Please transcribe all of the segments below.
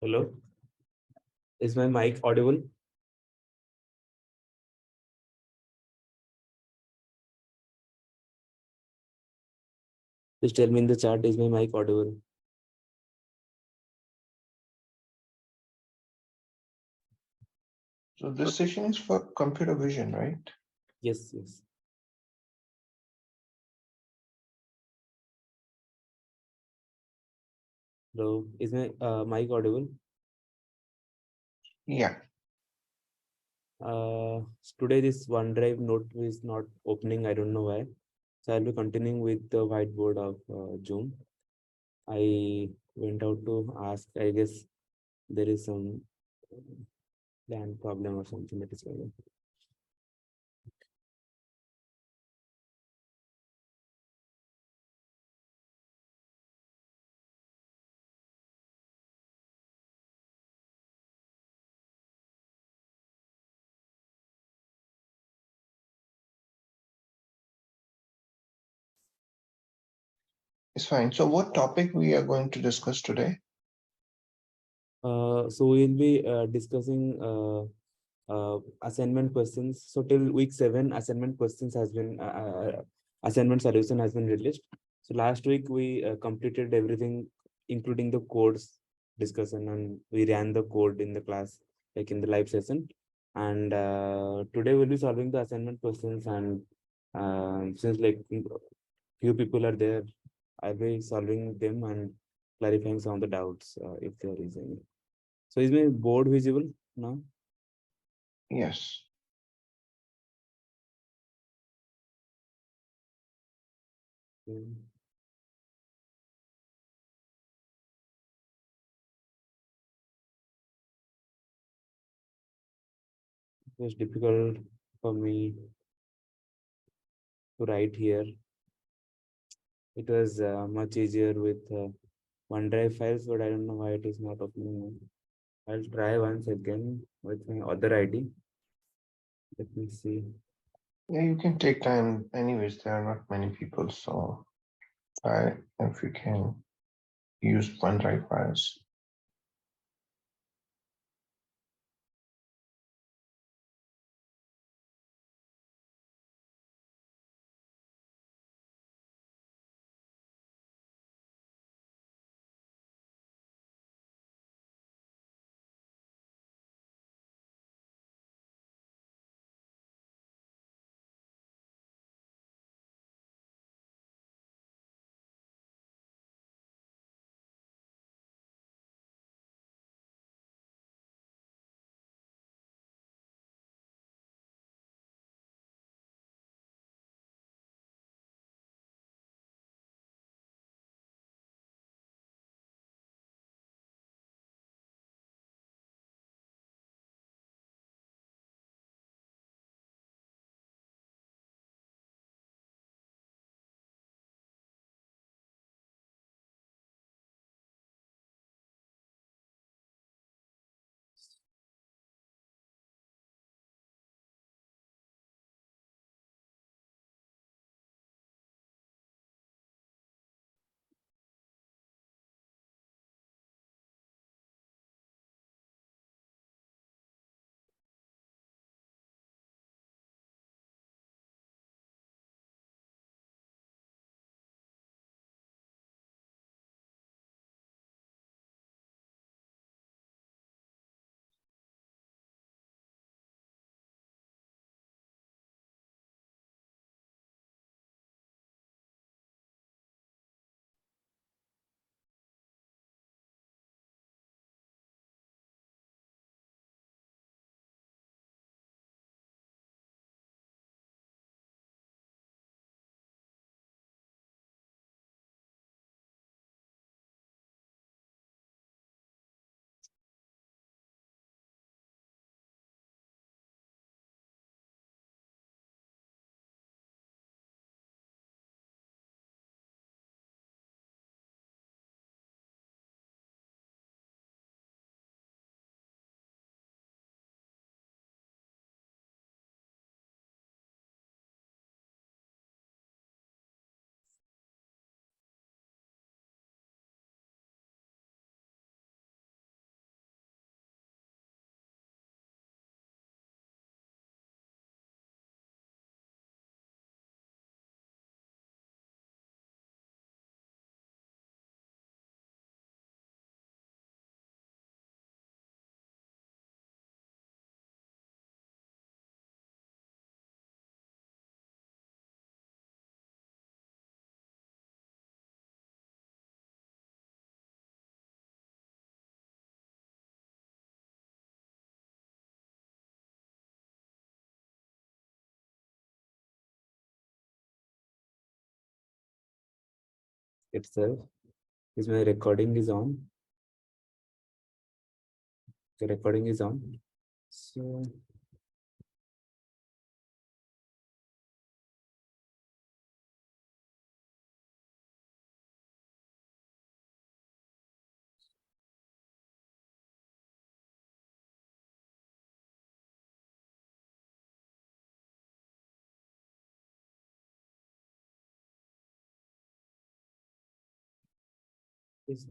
Hello, is my mic audible? Please tell me in the chat, is my mic audible? So this session is for computer vision, right? Yes, yes. Hello, is my mic audible? Yeah. Today this OneDrive note is not opening. I don't know why. So I'll be continuing with the whiteboard of Zoom. I went out to ask. I guess there is some LAN problem or something that is going on. It's fine. So what topic we are going to discuss today? So we'll be discussing assignment questions. So till week 7, assignment questions has been assignment solution has been released. So last week we completed everything, including the codes discussion, and we ran the code in the class, like in the live session. And today we'll be solving the assignment questions. And since like few people are there, I'll be solving them and clarifying some of the doubts if there is any. So is my board visible now? Yes. Mm. It was difficult for me to write here. It was much easier with OneDrive files, but I don't know why it is not opening. I'll try once again with my other ID. Let me see. Yeah, you can take time. Anyways, there are not many people, so try if you can use OneDrive files. itself. Is my recording is on? The recording is on. So is-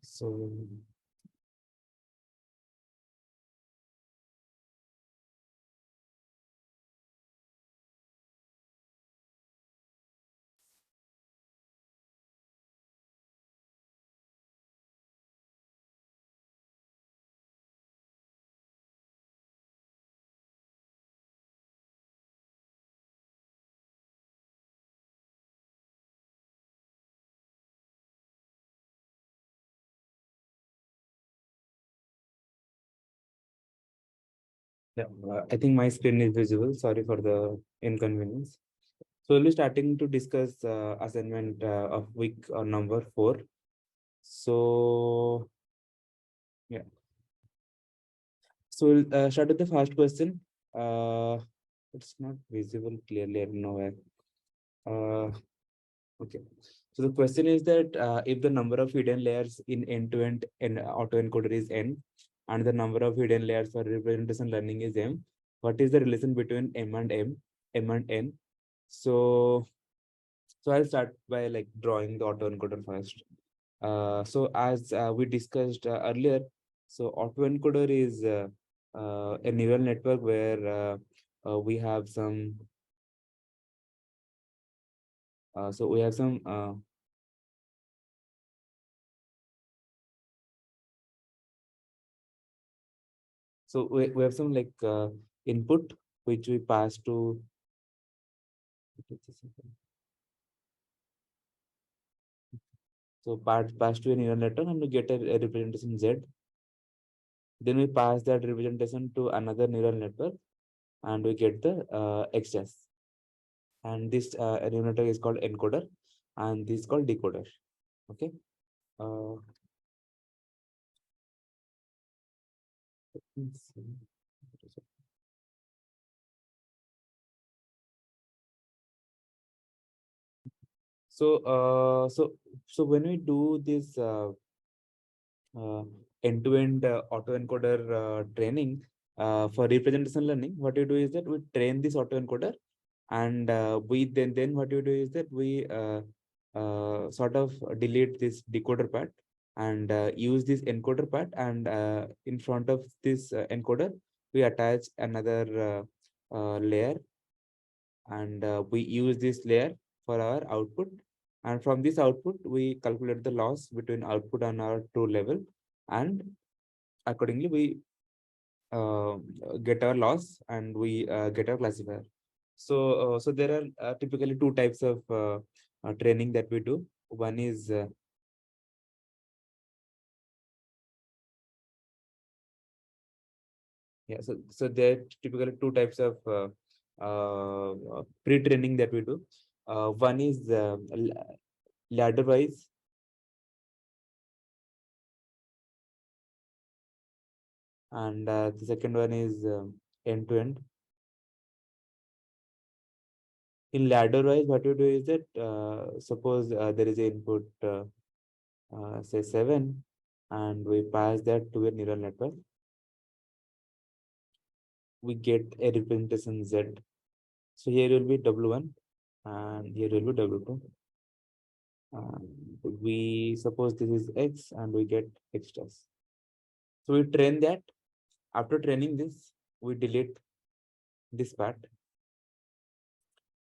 so yeah, I think my screen is visible. Sorry for the inconvenience. So we'll be starting to discuss assignment of week number 4. So yeah, so we'll start with the first question. It's not visible clearly. I don't know why. Uh, okay. So the question is that if the number of hidden layers in end-to-end in autoencoder is n, and the number of hidden layers for representation learning is m, what is the relation between m and n? So I'll start by like drawing the autoencoder first. So as we discussed earlier, so autoencoder is a neural network where we have some so we have some we have some like input which we pass to so pass to a neural network and we get a representation z. Then we pass that representation to another neural network and we get the xs. And this neural network is called encoder and this is called decoder. Okay. Uh, let's see. So when we do this uh, end-to-end autoencoder training for representation learning, what you do is that we train this autoencoder, and we then what you do is that we sort of delete this decoder part and use this encoder part, and in front of this encoder we attach another layer, and we use this layer for our output, and from this output we calculate the loss between output and our true level, and accordingly we uh, get our loss and we get our classifier. So there are typically two types of training that we do. One is yeah, so there are typically two types of pre-training that we do. One is ladder wise, and the second one is end to end. In ladder wise, what you do is that suppose there is an input say 7, and we pass that to a neural network. We get a representation Z. So here will be W1 and here will be W2. We suppose this is X and we get extras. So we train that. After training this, we delete this part.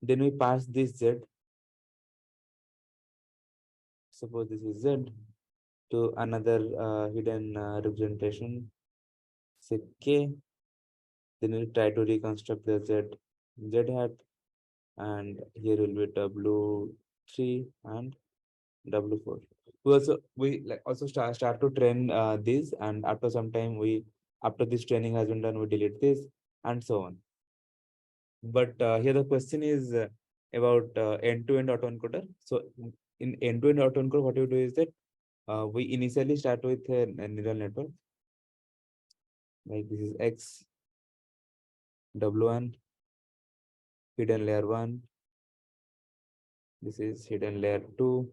Then we pass this Z. Suppose this is Z to another hidden representation, say K. Then we try to reconstruct the Z hat, and here will be W3 and W4. We also start to train this, and after some time after this training has been done, we delete this and so on. But here the question is about end-to-end autoencoder. So in end-to-end autoencoder, what you do is that we initially start with a neural network. Like this is X, W1, hidden layer 1. This is hidden layer 2.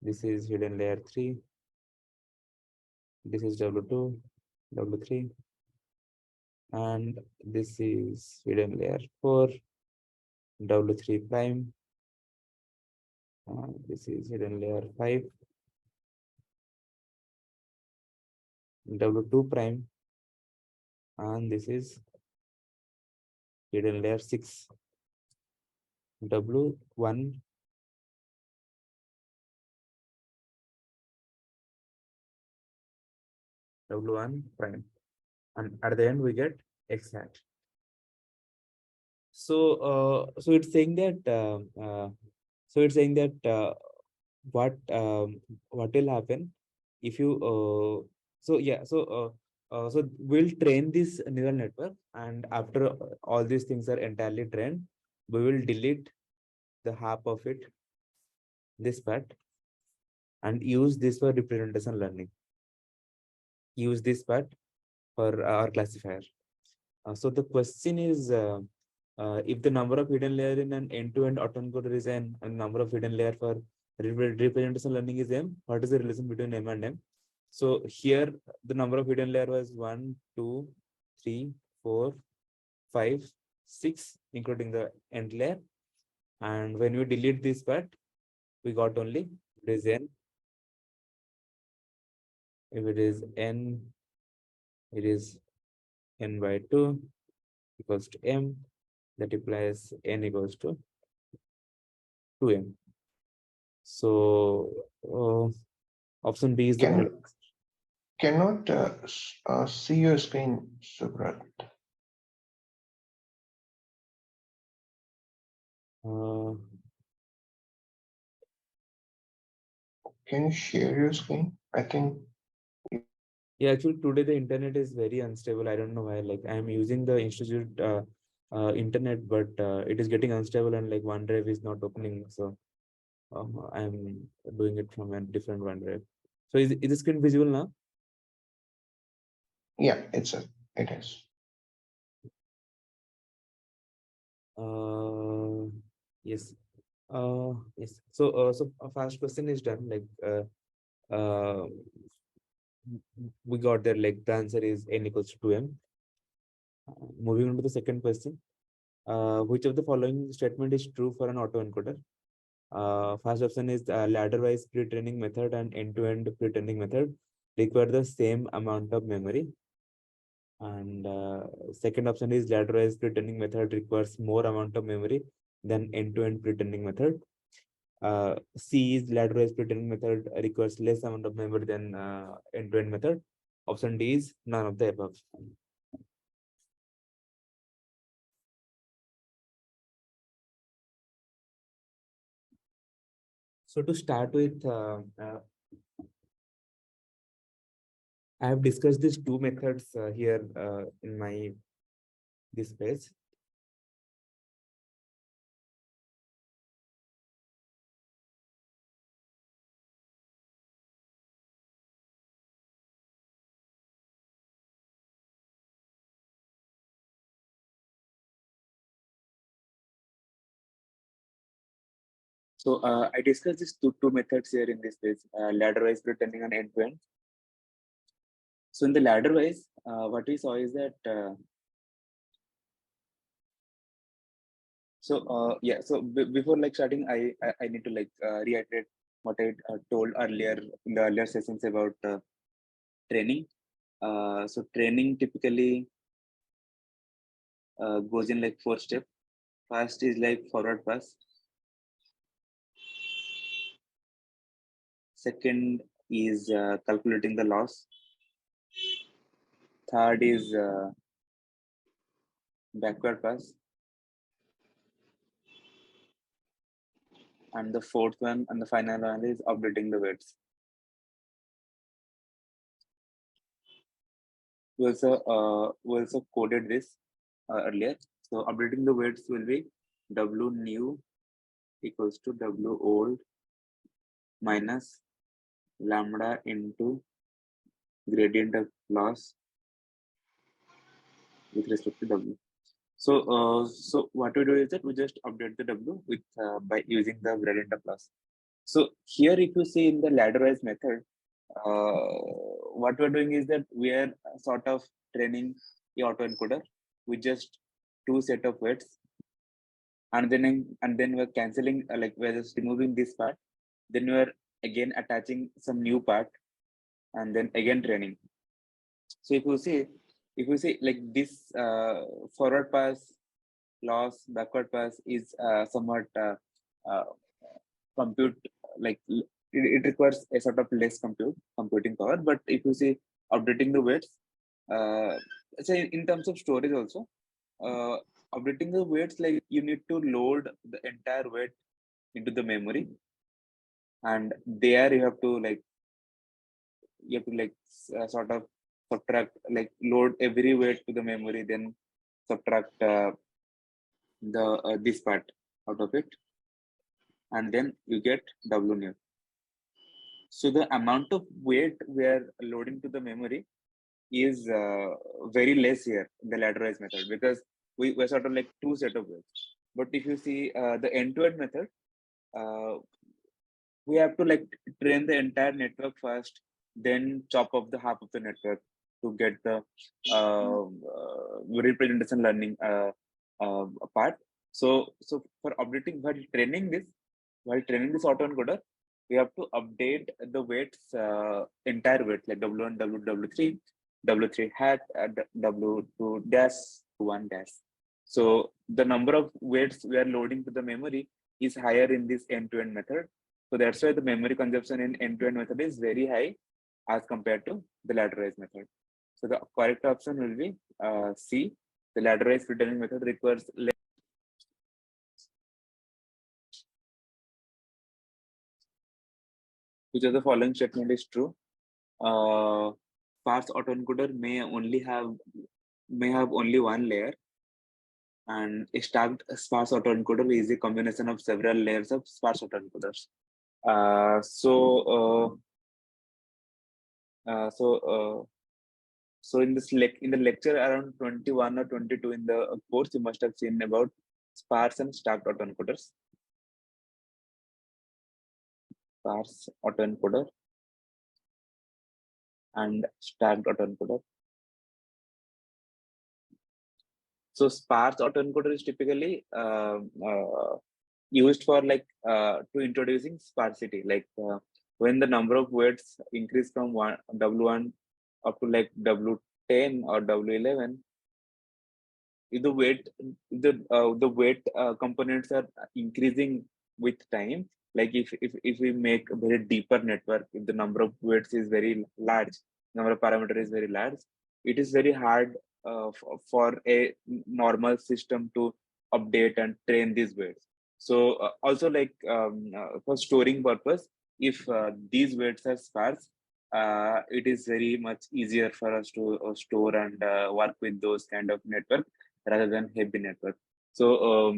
This is hidden layer 3. This is W2, W3. And this is hidden layer 4, W3 prime. This is hidden layer 5, W2 prime. And this is hidden layer 6, W1, W1 prime. And at the end, we get X hat. So it's saying that what will happen if you so we'll train this neural network, and after all these things are entirely trained, we will delete the half of it, this part, and use this for representation learning. Use this part for our classifier. So the question is, if the number of hidden layer in an end-to-end autoencoder is n, and number of hidden layer for representation learning is m, what is the relation between m and m? So here the number of hidden layer was 1, 2, 3, 4, 5, 6, including the end layer. And when we delete this part, we got only it is n. If it is n, it is n by 2 equals to m. That implies n equals to 2m. So option B is the correct. Cannot see your screen, Subrat. Can you share your screen? I think. Yeah, actually today the internet is very unstable. I don't know why. Like I'm using the institute internet, but it is getting unstable, and like OneDrive is not opening. So I'm doing it from a different OneDrive. So is the screen visible now? Yeah, it is. Yes. Yes. So first question is done. Like we got there. Like the answer is n equals to 2m. Moving on to the second question. Which of the following statement is true for an autoencoder? First option is ladder-wise pre-training method and end-to-end pre-training method require the same amount of memory. And second option is ladder-wise pre-training method requires more amount of memory than end-to-end pre-training method. C is ladder-wise pre-training method requires less amount of memory than end-to-end method. Option D is none of the above. So to start with, I have discussed these two methods here in this page. So I discussed these two methods here in this page, ladder-wise pretending and end-to-end. So in the ladder-wise, what we saw is that yeah. So before like starting, I need to like reiterate what I told earlier in the earlier sessions about training. So training typically goes in like 4 steps. First is like forward pass. Second is calculating the loss. Third is backward pass. And the fourth one and the final one is updating the weights. We also coded this earlier. So updating the weights will be W new equals to W old minus lambda into gradient of loss with respect to W. So what we do is that we just update the W with by using the gradient of loss. So here, if you see in the ladder-wise method, what we're doing is that we are sort of training the autoencoder with just 2 set of weights, and then we're canceling like we're just removing this part. Then we're again attaching some new part, and then again training. So if you see like this forward pass loss, backward pass is somewhat uh, compute like it requires a sort of less computing power. But if you see updating the weights, say in terms of storage also, uh, updating the weights, like you need to load the entire weight into the memory, and there you have to like sort of subtract, like load every weight to the memory, then subtract the this part out of it, and then you get W new. So the amount of weight we are loading to the memory is very less here in the ladderized method, because we're sort of like 2 set of weights. But if you see the end-to-end method, uh, we have to like train the entire network first, then chop off the half of the network to get the representation learning part. So for updating, while training this autoencoder, we have to update the weights, entire weight, like W1, W3, W3 hat, W2 dash, 1 dash. So the number of weights we are loading to the memory is higher in this end-to-end method. So that's why the memory consumption in end-to-end method is very high as compared to the ladderized method. So the correct option will be C. The ladderized returning method requires less. Which of the following statement is true? Sparse autoencoder may have only one layer, and a stacked sparse autoencoder is a combination of several layers of sparse autoencoders. Uh, so uh, uh, so uh, So in the lecture around 21 or 22 in the course, you must have seen about sparse and stacked autoencoders. Sparse autoencoder and stacked autoencoder. So sparse autoencoder is typically used for like to introducing sparsity, like when the number of weights increase from W1 up to like W10 or W11, if the weight components are increasing with time, like if we make a very deeper network, if the number of weights is very large, number of parameter is very large, it is very hard for a normal system to update and train these weights. So also like for storing purpose, if these weights are sparse, it is very much easier for us to store and work with those kind of network rather than heavy network. So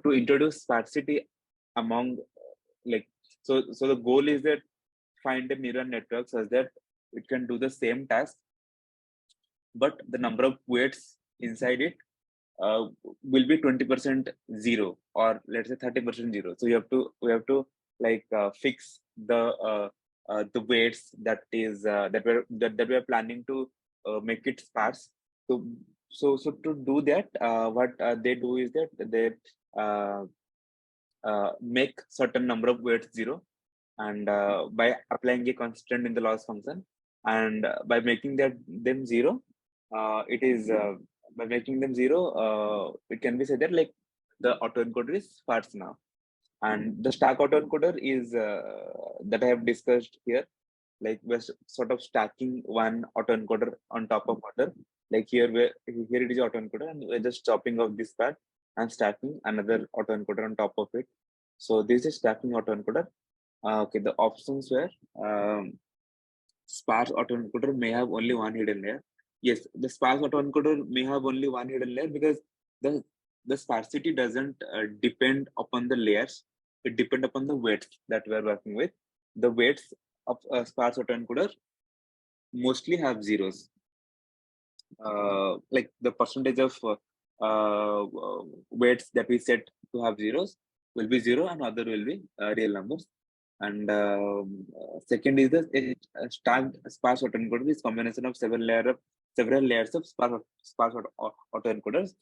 to introduce sparsity among like so the goal is that find a mirror network such that it can do the same task, but the number of weights inside it will be 20% zero, or let's say 30% zero. So we have to like fix the weights that is that we are planning to make it sparse. So so to do that, what they do is that they uh, make certain number of weights zero, and by applying a constant in the loss function, and by making that them zero, it is by making them zero, it can be said that like the autoencoder is sparse now. And the stack autoencoder is that I have discussed here, like we're sort of stacking one autoencoder on top of other. Like here it is autoencoder, and we're just chopping off this part and stacking another autoencoder on top of it. So this is stacking autoencoder. Okay, the options were sparse autoencoder may have only one hidden layer. Yes, the sparse autoencoder may have only one hidden layer because the the sparsity doesn't depend upon the layers. It depends upon the weights that we are working with. The weights of a sparse autoencoder mostly have zeros. Like the percentage of weights that we set to have zeros will be zero, and other will be real numbers. And second is a stacked sparse autoencoder is combination of several layers of sparse autoencoders.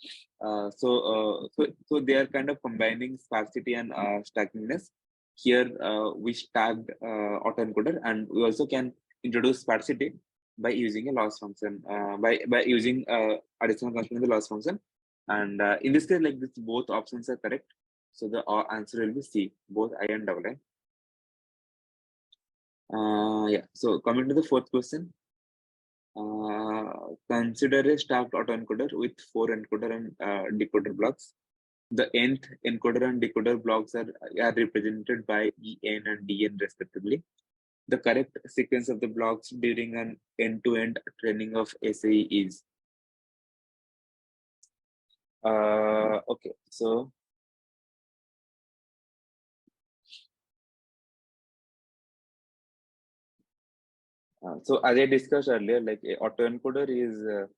So they are kind of combining sparsity and stackingness. Here we stacked autoencoder, and we also can introduce sparsity by using a loss function, by using additional constant in the loss function. And in this case, like this, both options are correct. So the answer will be C, both I and double I. Yeah. So coming to the fourth question, consider a stacked autoencoder with 4 encoder and decoder blocks. The nth encoder and decoder blocks are represented by En and Dn respectively. The correct sequence of the blocks during an end-to-end training of SAE is. Okay, so so as I discussed earlier, like a autoencoder is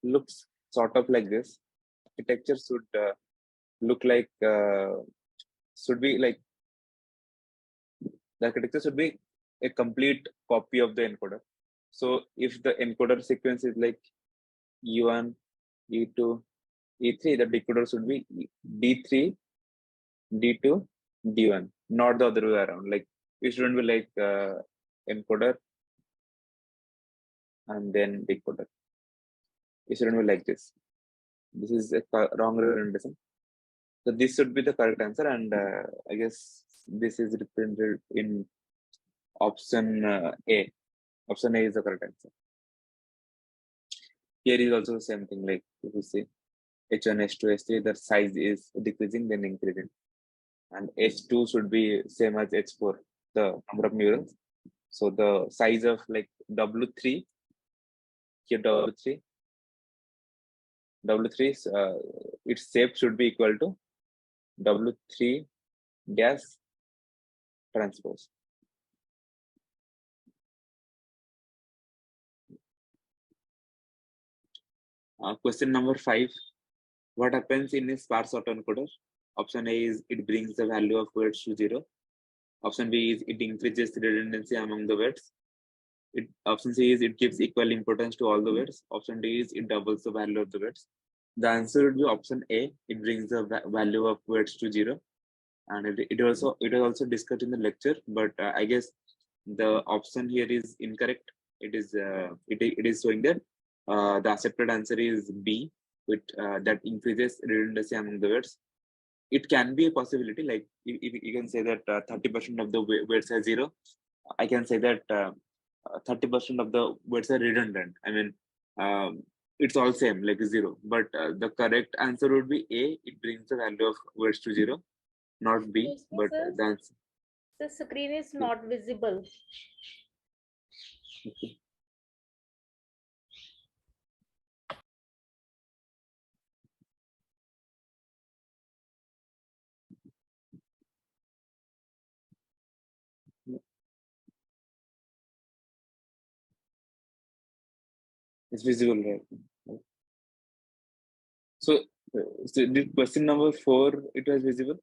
looks sort of like this. Architecture should look like should be like the architecture should be a complete copy of the encoder. So if the encoder sequence is like E1, E2, E3, the decoder should be D3, D2, D1, not the other way around. Like it shouldn't be like encoder and then decoder. It shouldn't be like this. This is a wrong representation. So this should be the correct answer, and I guess this is represented in option A. Option A is the correct answer. Here is also the same thing. Like if you see H1, H2, H3, the size is decreasing then increasing, and H2 should be same as H4, the number of neurons. So the size of like W3 here, W3 its shape should be equal to W3 gas transpose. Question number 5. What happens in a sparse autoencoder? Option A is it brings the value of weights to 0. Option B is it increases the redundancy among the weights. Option C is it gives equal importance to all the weights. Option D is it doubles the value of the weights. The answer would be option A. It brings the value of weights to 0. And it was also discussed in the lecture, but I guess the option here is incorrect. It is showing that the accepted answer is B, with that increases redundancy among the weights. It can be a possibility, like if you can say that 30% of the weights are 0. I can say that 30% of the weights are redundant. I mean, it's all same, like 0. But the correct answer would be A. It brings the value of weights to 0, not B. But the answer. The screen is not visible. Okay. It's visible, right? So, so did question number 4, it was visible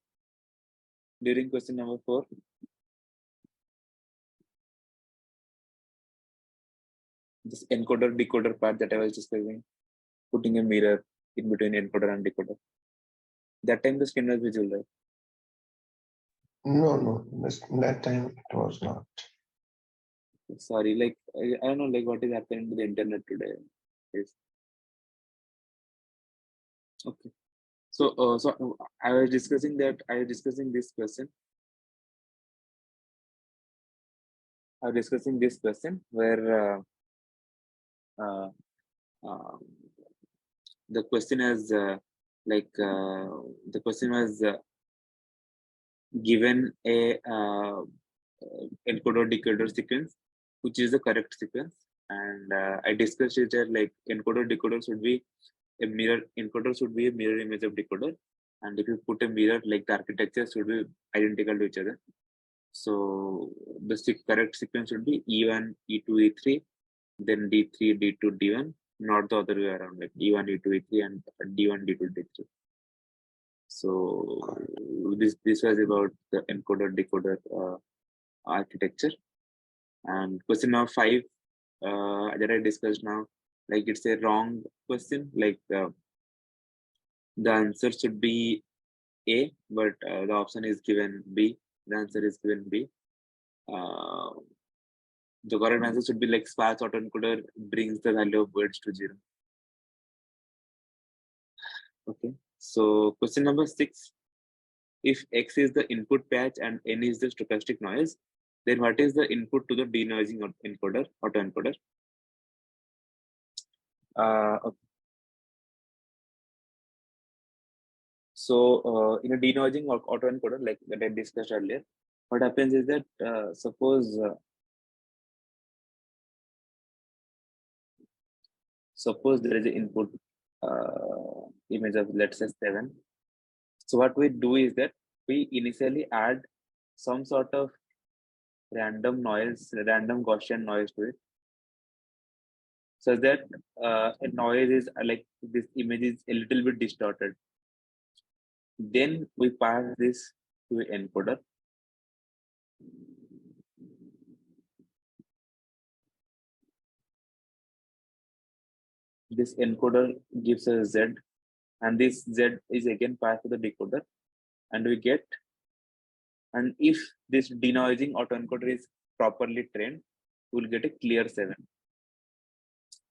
during question number 4? This encoder decoder part that I was discussing, putting a mirror in between encoder and decoder. That time the screen was visible, right? No, that time it was not. Sorry, like I don't know, like what is happening to the internet today. Yes. Okay. So I was discussing this question. I was discussing this question where uh, uh, the question is the question was given a encoder decoder sequence, which is the correct sequence, and I discussed it that like encoder decoder should be a mirror encoder should be a mirror image of decoder, and if you put a mirror, like the architecture should be identical to each other. So the correct sequence should be E1, E2, E3, then D3, D2, D1, not the other way around, like E1, E2, E3, and D1, D2, D3. So this was about the encoder decoder architecture. And question number 5 that I discussed now, like it's a wrong question, like the answer should be A, but the option is given B. The answer is given B. The correct answer should be like sparse autoencoder brings the value of words to 0. Okay. So question number 6. If X is the input patch and N is the stochastic noise, then what is the input to the denoising encoder, autoencoder? Okay. So in a denoising autoencoder, like that I discussed earlier, what happens is that suppose there is an input image of, let's say, 7. So what we do is that we initially add some sort of random Gaussian noise to it, so that a noise is like this image is a little bit distorted. Then we pass this to an encoder. This encoder gives us Z, and this Z is again passed to the decoder, and we get, and if this denoising autoencoder is properly trained, we'll get a clear 7.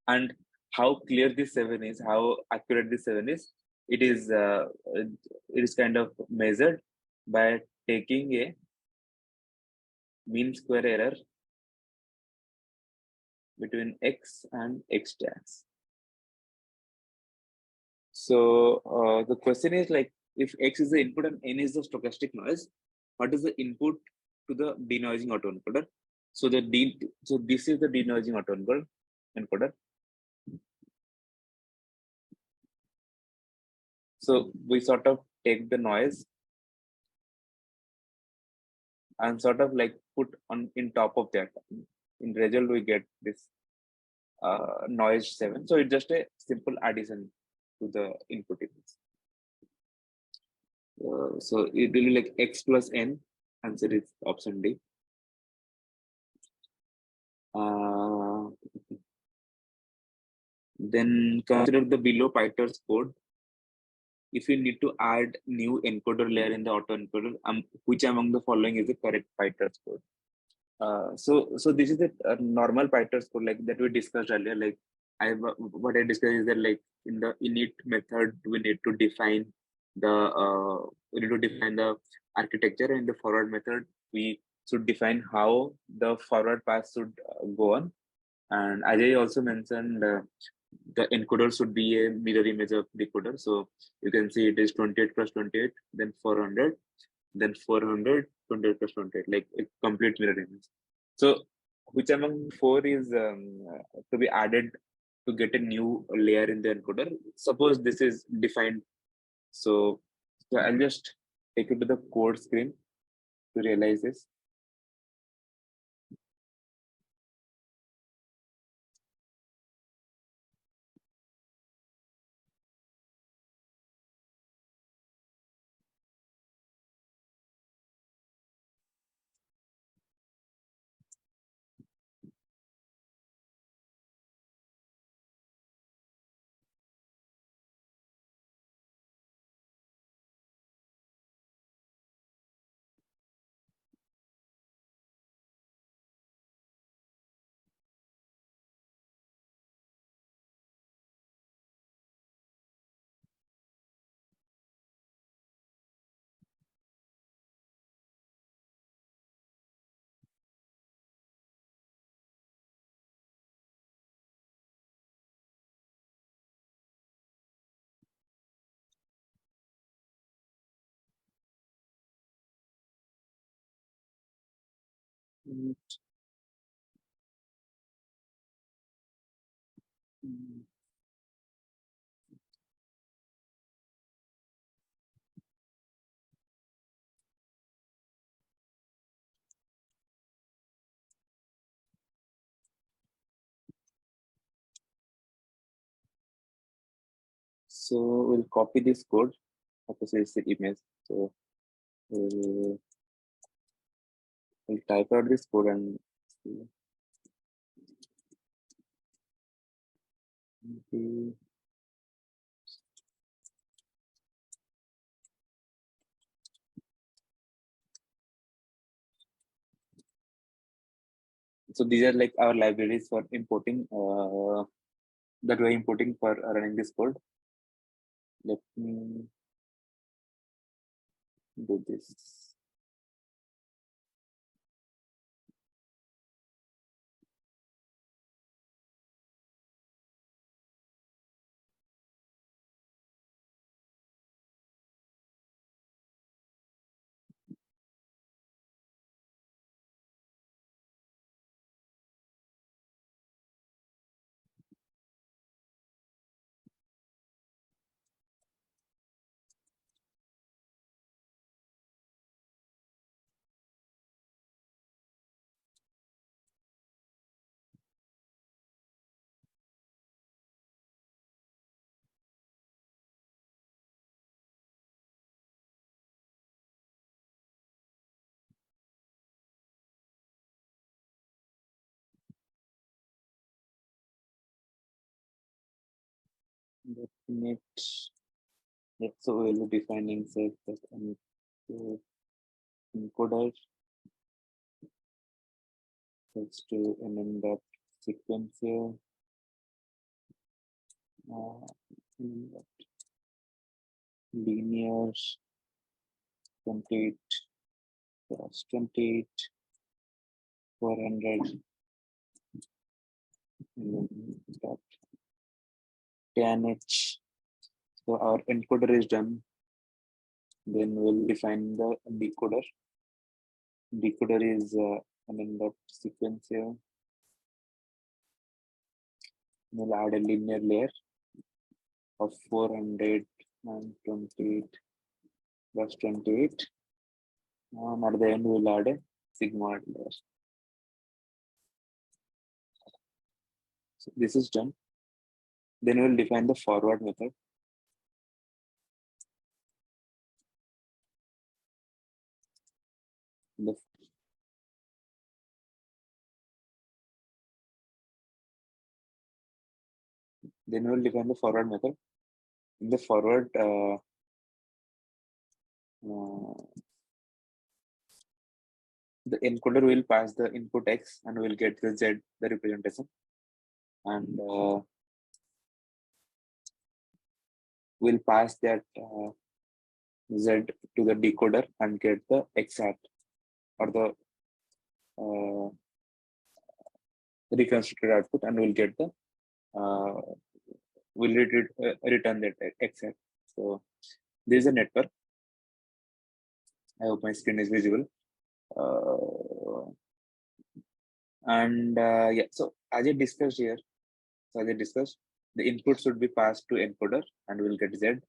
And how clear this 7 is, how accurate this 7 is, it is kind of measured by taking a mean square error between X and X dash. So the question is like, if X is the input and N is the stochastic noise, what is the input to the denoising autoencoder? So this is the denoising autoencoder. So we sort of take the noise and sort of like put on in top of that. In result, we get this noise 7. So it's just a simple addition to the input image. So it will be like X plus N. Answer is option D. Then consider the below PyTorch code. If you need to add new encoder layer in the autoencoder, which among the following is the correct PyTorch code? So this is a normal PyTorch code like that we discussed earlier. Like what I discussed is that like in the init method we need to define the architecture, and the forward method we should define how the forward path should go on. And Ajay also mentioned the encoder should be a mirror image of decoder. So you can see it is 28 plus 28, then 400, then 400, 28 plus 28, like a complete mirror image. So which among 4 is to be added to get a new layer in the encoder? Suppose this is defined. So I'll just take you to the code screen to realize this. So we'll copy this code. Suppose it's the image. So we'll type out this code and see. So these are like our libraries for importing that we're importing for running this code. Let me do this. So we'll be defining set that encoder is to dot sequencer linear 28 cross 28 400 dot tan h. So our encoder is done. Then we'll define the decoder. Decoder is dot sequencer. We'll add a linear layer of 400 and 28 plus 28. At the end, we'll add a sigma layer. So this is done. Then we'll define the forward method. Then we'll define the forward method. In the forward, the encoder will pass the input X and we'll get the Z, the representation. And we'll pass that Z to the decoder and get the X hat or the reconstructed output, and we'll get the we'll return that X hat. So this is a network. I hope my screen is visible. Yeah, so as I discussed here, the input should be passed to encoder and we'll get Z.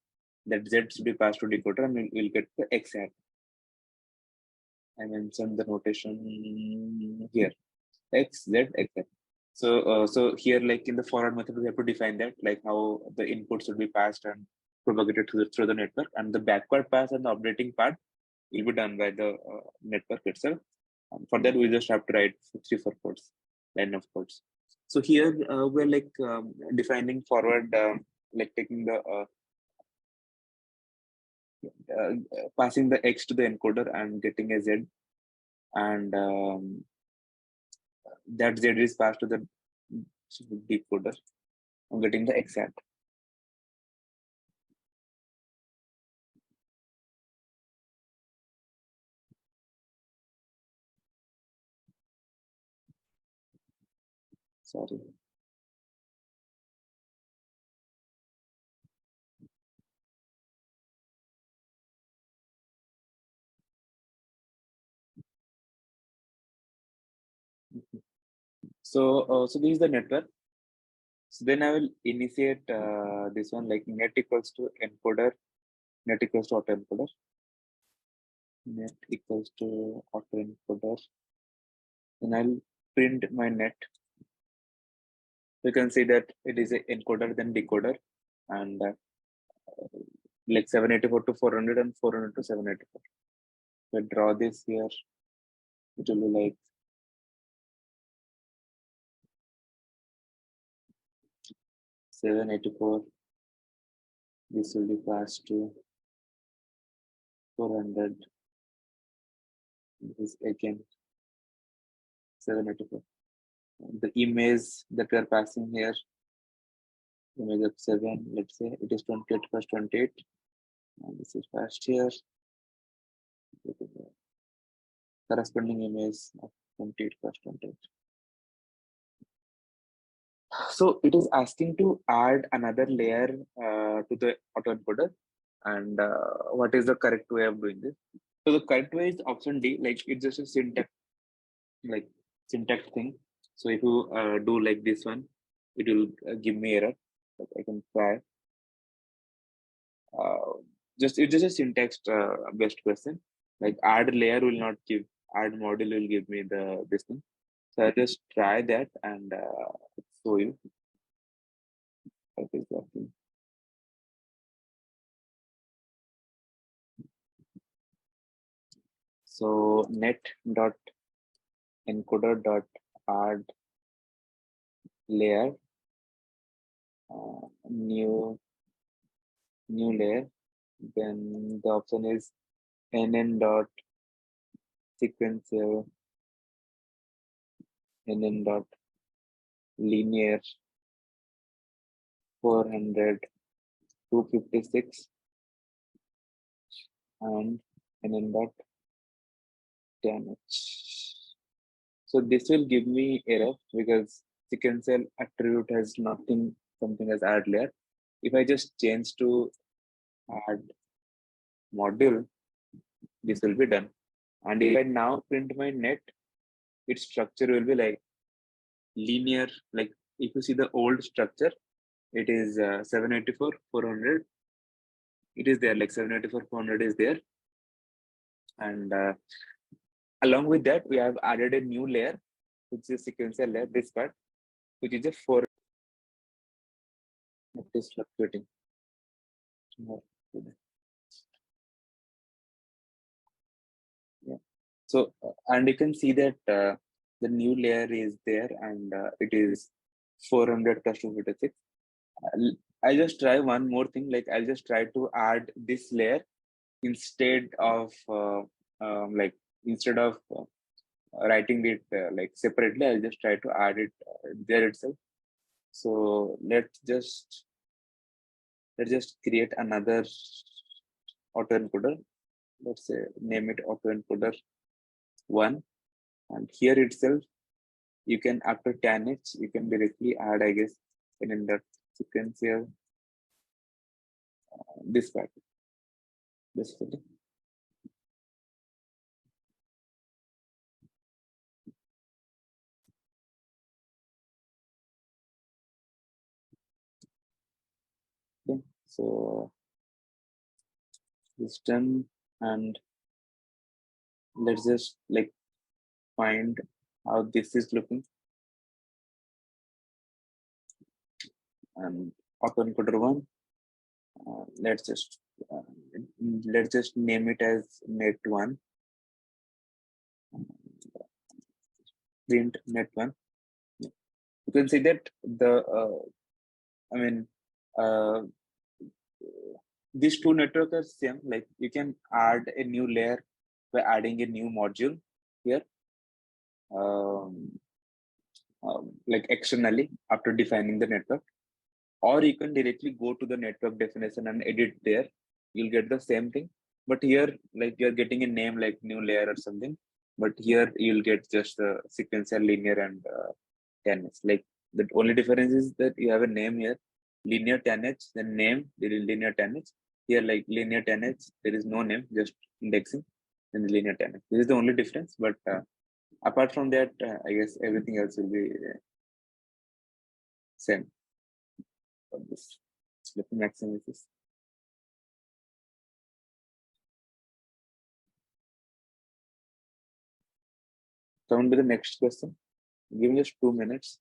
That Z should be passed to decoder and we'll get the X hat. I mentioned the notation here, X, Z, X hat. So here, like in the forward method, we have to define that, like how the input should be passed and propagated through the network, and the backward pass and the updating part will be done by the network itself. And for that, we just have to write 3-4 codes, line of codes. So here we're like defining forward, like taking the passing the X to the encoder and getting a Z, and that Z is passed to the decoder and getting the X hat. Sorry. So this is the network. So then I will initiate this one, like net equals to encoder, net equals to autoencoder, net equals to autoencoder. Then I'll print my net. You can see that it is a encoder then decoder, and like 784 to 400 and 400 to 784. So I draw this here. It will be like 784. This will be passed to 400. This is again 784. The image that we are passing here, image of 7, let's say it is 28 plus 28. And this is passed here. Corresponding image of 28 plus 28. So it is asking to add another layer to the autoencoder, and what is the correct way of doing this? So the correct way is option D, like it's just a syntax, like syntax thing. So if you do like this one, it will give me error. But I can try. It's just a syntax based question. Like add layer will not give, add module will give me this thing. So I just try that and show you. That is working. So net dot encoder dot add layer, new layer. Then the option is nn dot sequential, nn dot linear 400 256, and nn dot damage. So this will give me error because sequential attribute has nothing, something as add layer. If I just change to add module, this will be done. And if I now print my net, its structure will be like linear. Like if you see the old structure, it is 784 400. It is there, like 784 400 is there, and along with that we have added a new layer, which is sequential layer, this part, which is a 4. It is fluctuating. Yeah. So and you can see that the new layer is there, and it is 400 plus 256. I'll just try one more thing. Like I'll just try to add this layer instead of like instead of writing it like separately. I'll just try to add it there itself. So let's just create another autoencoder. Let's say name it autoencoder 1, and here itself you can, after TANH, you can directly add, I guess, in that sequential this part basically. Okay. So this done, and let's just like find how this is looking. And autoencoder 1, let's just name it as net 1, print net 1. You can see that the I mean these two networks are same. Like you can add a new layer by adding a new module here, like externally after defining the network, or you can directly go to the network definition and edit there. You'll get the same thing, but here like you're getting a name like new layer or something, but here you'll get just the sequential, linear, and TANH. Like the only difference is that you have a name here, linear TANH, then name, there is linear TANH. Here like linear TANH, there is no name, just indexing, and linear TANH. This is the only difference, but Apart from that, I guess everything else will be same for this. Let me maximize this. Coming to the next question. Give me just 2 minutes.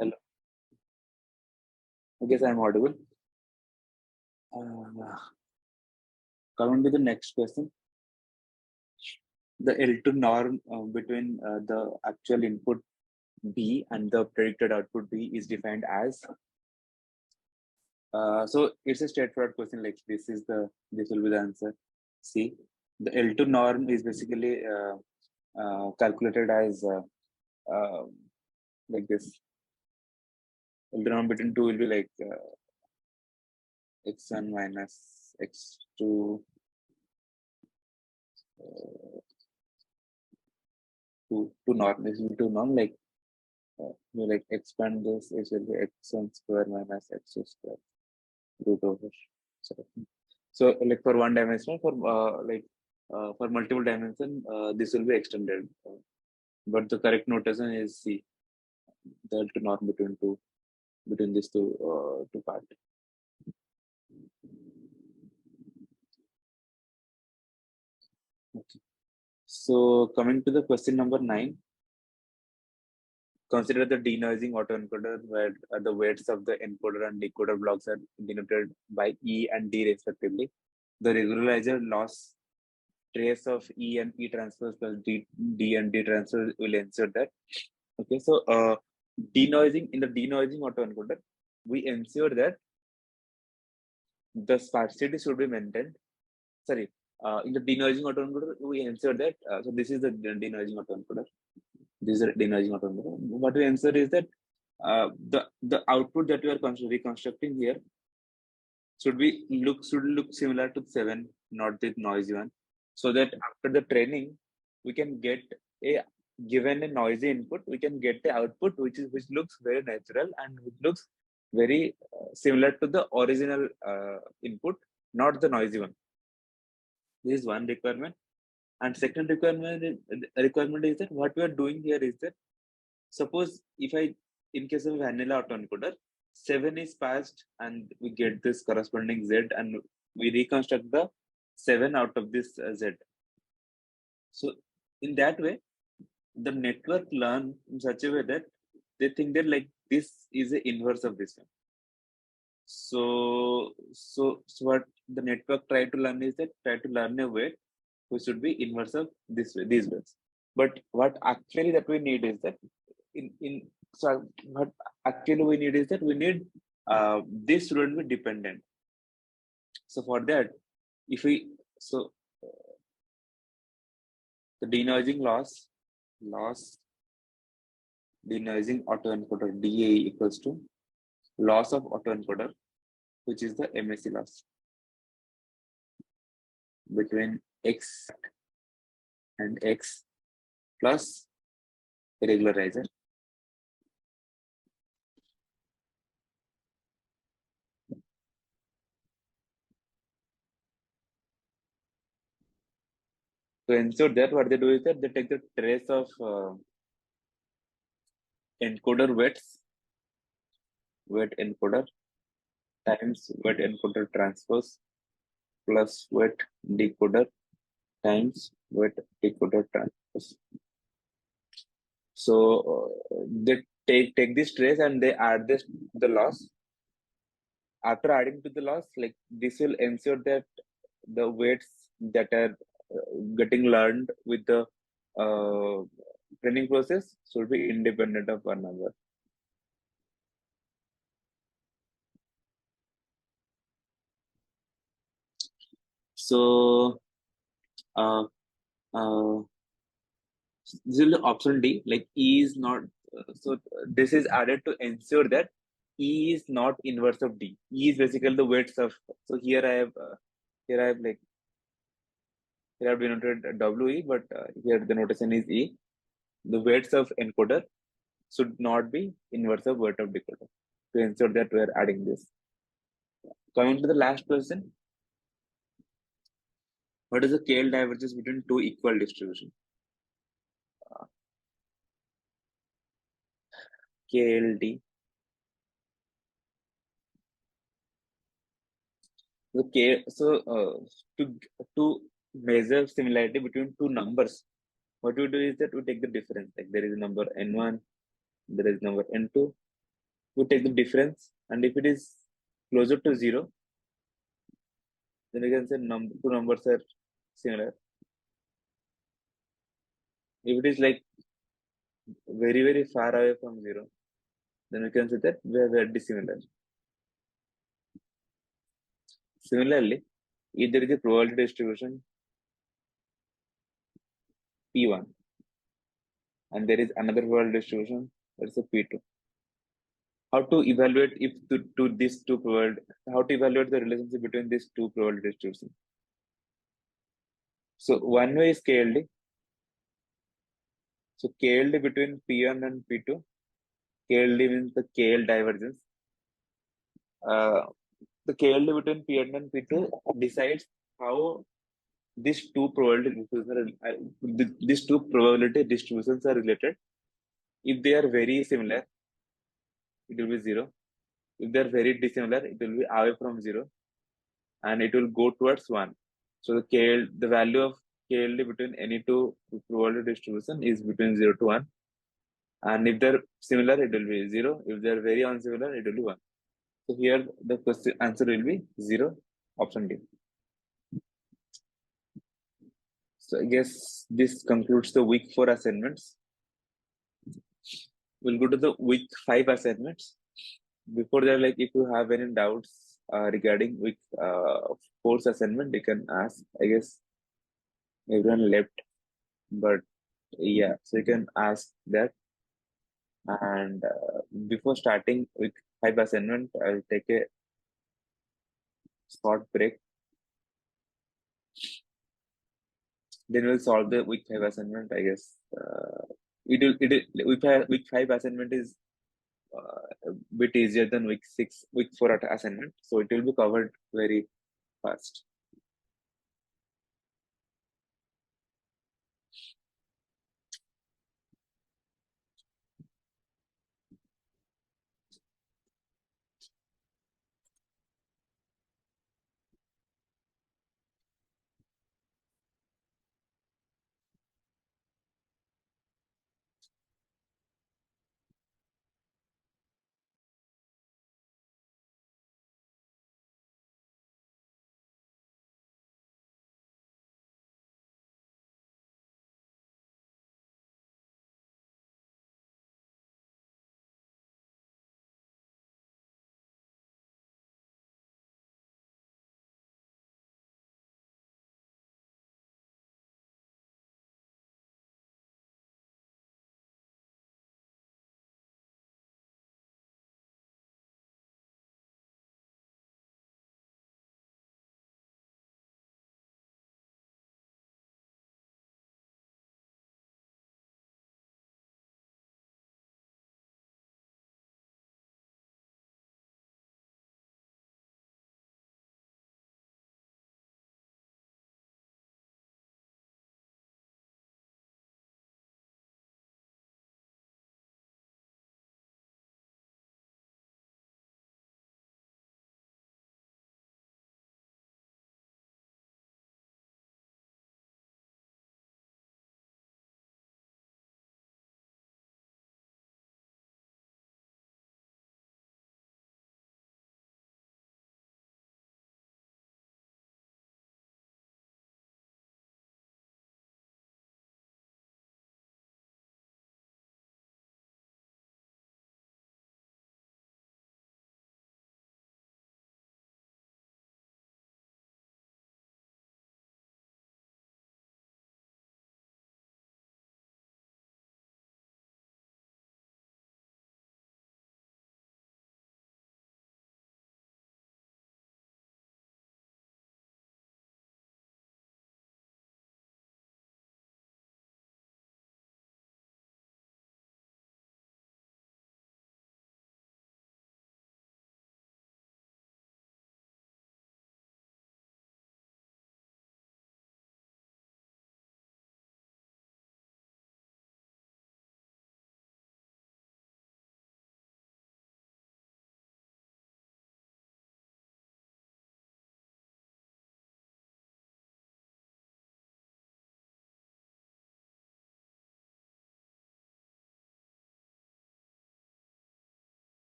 Hello. I guess I'm audible. Coming to the next question. The L2 norm between the actual input B and the predicted output B is defined as. So it's a straightforward question. Like this will be the answer. See, the L2 norm is basically calculated as like this. L2 norm between two will be like x1 minus x2 to norm. This will be to norm, like you like expand this, it will be x1 square minus x2 square root over. So like for one dimension, for for multiple dimension, this will be extended. But the correct notation is C, the L2 norm between these two parts. Okay. So coming to the question number 9. Consider the denoising autoencoder where the weights of the encoder and decoder blocks are denoted by E and D respectively. The regularizer loss trace of E and E transpose plus D and D transpose will ensure that. Okay, so denoising in the denoising autoencoder, we ensure that the sparsity should be maintained. Sorry, in the denoising autoencoder, we ensure that. So this is the denoising autoencoder. This is a denoising autoencoder. What we ensure is that the output that we are reconstructing here should look similar to 7, not the noisy one, so that after the training we can get a given a noisy input, we can get the output which looks very natural and which looks very similar to the original input, not the noisy one. This is one requirement. And second requirement is that what we are doing here is that, suppose if in case of vanilla autoencoder, 7 is passed and we get this corresponding Z and we reconstruct the 7 out of this Z. So in that way, the network learn in such a way that they think that like this is the inverse of this one. So what the network try to learn is that try to learn a way which should be inverse of this way, these ways. But what actually that we need is that what actually we need is that we need this shouldn't be dependent. So for that, if we the denoising loss denoising autoencoder DA equals to loss of autoencoder, which is the MSE loss between X and X plus regularizer To ensure that, what they do is that they take the trace of encoder weight encoder times weight encoder transpose plus weight decoder times weight decoder transpose. So they take this trace and they add this the loss. After adding to the loss, like this will ensure that the weights that are getting learned with the uh, training process should be independent of one another. So uh, uh, this is the option D, like E is not. So this is added to ensure that E is not inverse of D. E is basically the weights of. So here I have like here I have denoted WE, but here the notation is E. The weights of encoder should not be inverse of weight of decoder to ensure that we are adding this. Coming to the last question, what is the KL divergence between two equal distribution? KLD. Okay, so to measure similarity between two numbers, what we do is that we take the difference. Like there is a number n1, there is number n2. We take the difference, and if it is closer to 0, then we can say two numbers are similar. If it is like very far away from 0, then we can say that they are very dissimilar. Similarly, if there is a probability distribution P1 and there is another probability distribution, that's a P2. How to evaluate if to these two probability, how to evaluate the relationship between these two probability distributions? So one way is KLD. So KLD between P1 and P2. KLD means the KL divergence. The KLD between P1 and P2 decides how these two probability distributions these two probability distributions are related. If they are very similar, it will be 0. If they are very dissimilar, it will be away from 0, and it will go towards 1. So the value of KLD between any two probability distribution is between 0 to 1. And if they're similar, it will be 0. If they're very unsimilar, it will be 1. So here the question answer will be 0, option D. So I guess this concludes the week 4 assignments. We'll go to the week 5 assignments. Before that, like if you have any doubts regarding week 4's assignment, you can ask. I guess everyone left, but yeah, so you can ask that. And before starting week 5 assignment, I'll take a short break. Then we'll solve the week 5 assignment. I guess week 5 assignment is a bit easier than week 4 assignment, so it will be covered very fast.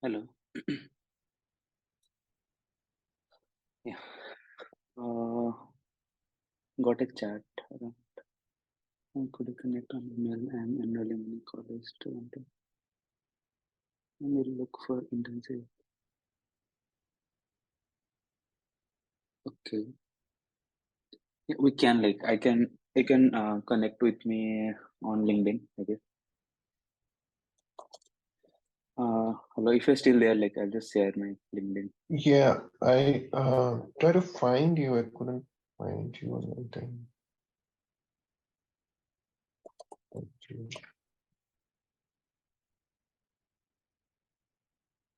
Hello. Yeah. Got a chat. Could you connect on email and enrolling in a college student? And we'll look for intensive. Okay. Yeah, we can like you can connect with me on LinkedIn, I guess. Hello, if you're still there, like I'll just share my LinkedIn. Yeah, I tried to find you. I couldn't find you on LinkedIn.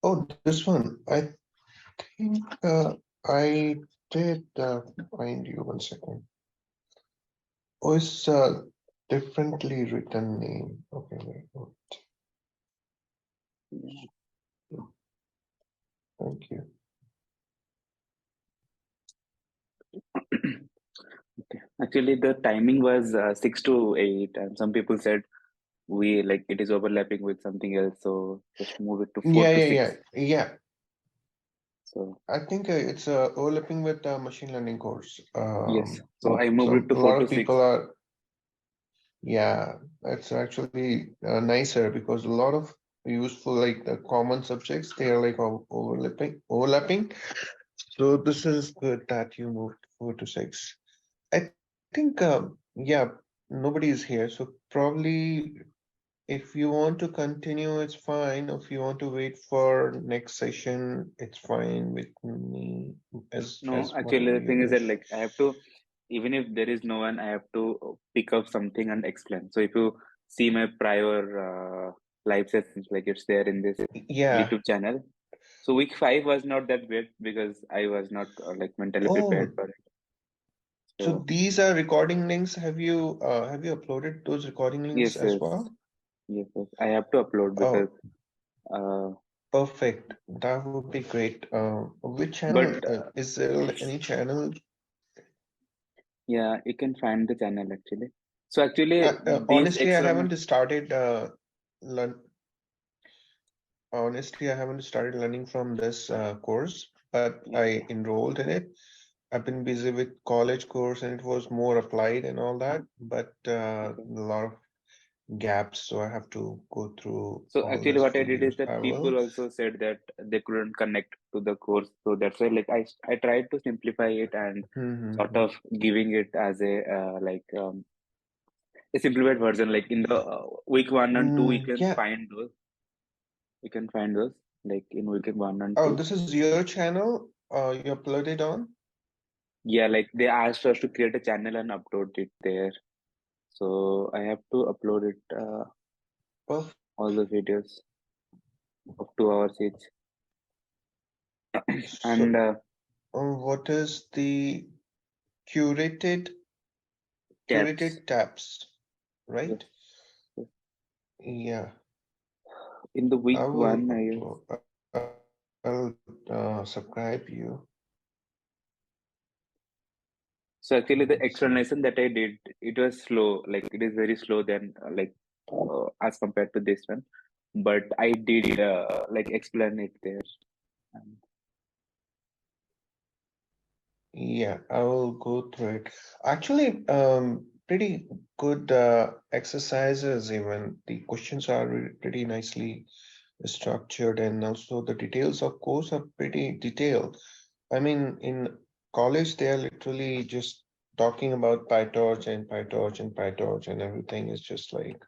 Oh, this one. I think I did find you. 1 second. Oh, it's a differently written name. Okay, wait. Yeah. Thank you. Okay. Actually, the timing was 6 to 8, and some people said we like it is overlapping with something else, so just move it to four Yeah, to yeah, six. yeah. So I think it's overlapping with machine learning course. yes, so I moved it So to a four lot to of six. people are, yeah, it's actually nicer because a lot of useful, like the common subjects, they are like overlapping. So this is good that you moved 4 to 6. I think, yeah, nobody is here. So probably if you want to continue, it's fine. If you want to wait for next session, it's fine with me No, as actually, whatever the you thing is that wish. like I have to, even if there is no one, I have to pick up something and explain. So if you see my prior live sessions, like it's there in this Yeah. YouTube channel. So week 5 was not that great because I was not like mentally prepared Oh, for it. so So these are recording links. Have you uploaded those recording links yes, as yes, well? yes, yes. I have to upload because, Oh, uh, perfect. That would be great. Which channel but is there any channel? yeah, you can find the channel actually. So actually, these Honestly, external, learn. Honestly, I haven't started learning from this course, but yeah, I enrolled in it. I've been busy with college course and it was more applied and all that, but a okay. lot of gaps, so I have to go through So all actually, this what I for did you. is that I people will. also said that they couldn't connect to the course, so that's why like I tried to simplify it and sort Mm-hmm. of giving it as a a simplified version. Like in the week 1 and 2, Yeah. you can find those like in week 1 and 2. Oh, this is your channel. You uploaded on. Yeah, like they asked us to create a channel and upload it there. So I have to upload it Perfect. all the videos of 2 hours each. And So, what is the curated tabs. tabs, Yes, right? yes. Yeah, In the I week will one, I use. upload. I'll subscribe you. So actually, the So, explanation that I did, it was slow. Like it is very slow than as compared to this one. But I did like explain it there. Um, yeah, I will go through it. Actually, pretty good exercises even. The questions are pretty nicely structured and also the details of course are pretty detailed. I mean, in college, they are literally just talking about PyTorch and PyTorch and PyTorch and everything is just like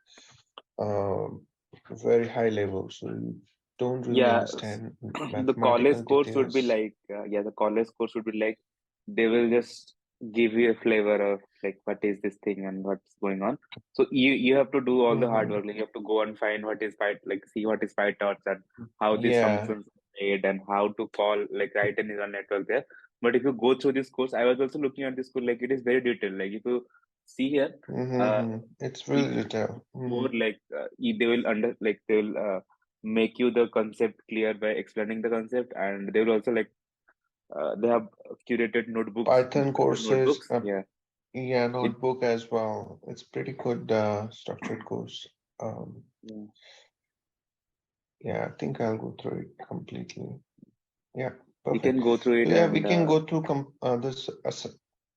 um, very high level. So you don't really yeah, understand the college mathematical course would be details. like, yeah, the college course would be like, they will just give you a flavor of like what is this thing and what's going on. So you have to do all the hard Hmm. work. Like you have to go and find what is like see what is PyTorch and how these Yeah. functions are made and how to call like write a neural network there. But if you go through this course, I was also looking at this course, like it is very detailed. Like if you see here, uh, It's it really detailed. more like they will they will make you the concept clear by explaining the concept, and they will also like they have curated notebooks, Python multiple courses, notebooks. Yeah, yeah, it notebook as well. It's pretty good structured course. Um, yeah. Yeah, I think I'll go through it completely. Yeah, We perfect. can go through it. So yeah, and we can go through this.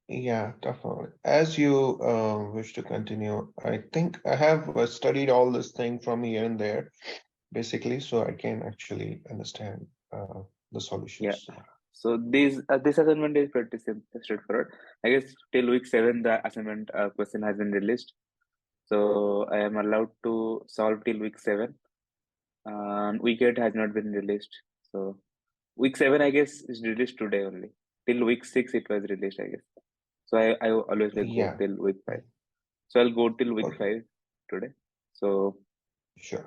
Yeah, definitely. As you wish to continue, I think I have studied all this thing from here and there, basically, so I can actually understand the solutions. So this assignment is pretty simple, straightforward. I guess till week 7 the assignment question has been released. So I am allowed to solve till week 7. And week 8 has not been released. So week 7 I guess is released today only. Till week 6 it was released, I guess. So I always like go Yeah, till week 5. So I'll go till week okay, 5 today. So sure.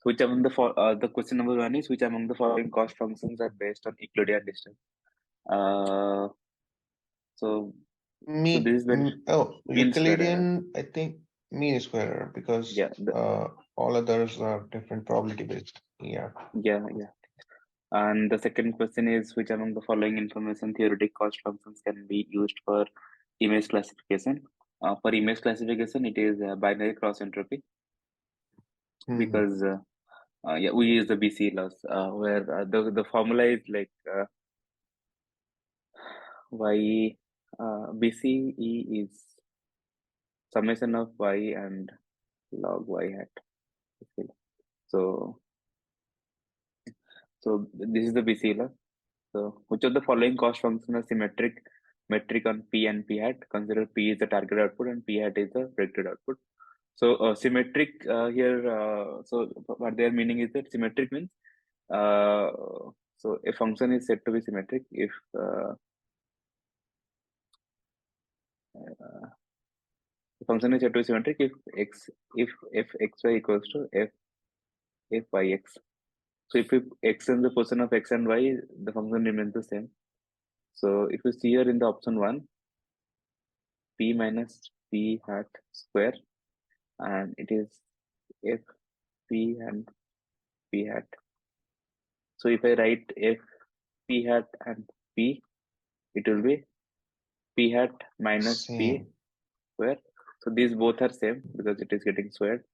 which among the question number 1 is which among the following cost functions are based on Euclidean distance? Uh, so this is when mean square error. Euclidean, I think mean square error because Yeah, all others are different probability based. Yeah. yeah. And the second question is which among the following information theoretic cost functions can be used for image classification? For image classification, it is binary cross entropy because we use the BCE laws where the formula is like y BCE is summation of y and log y hat. So this is the BCE law. So which of the following cost functions are symmetric metric on P and P hat? Consider P is the target output and P hat is the predicted output. So symmetric here. So what their meaning is that symmetric means so a function is said to be symmetric if the function is said to be symmetric if fxy equals to f by x. So if you extend the position of x and y, the function remains the same. So if you see here in the option 1, p minus p hat square, and it is f p and p hat. So if I write f p hat and p, it will be p hat minus p Same. square. So these both are same because it is getting squared.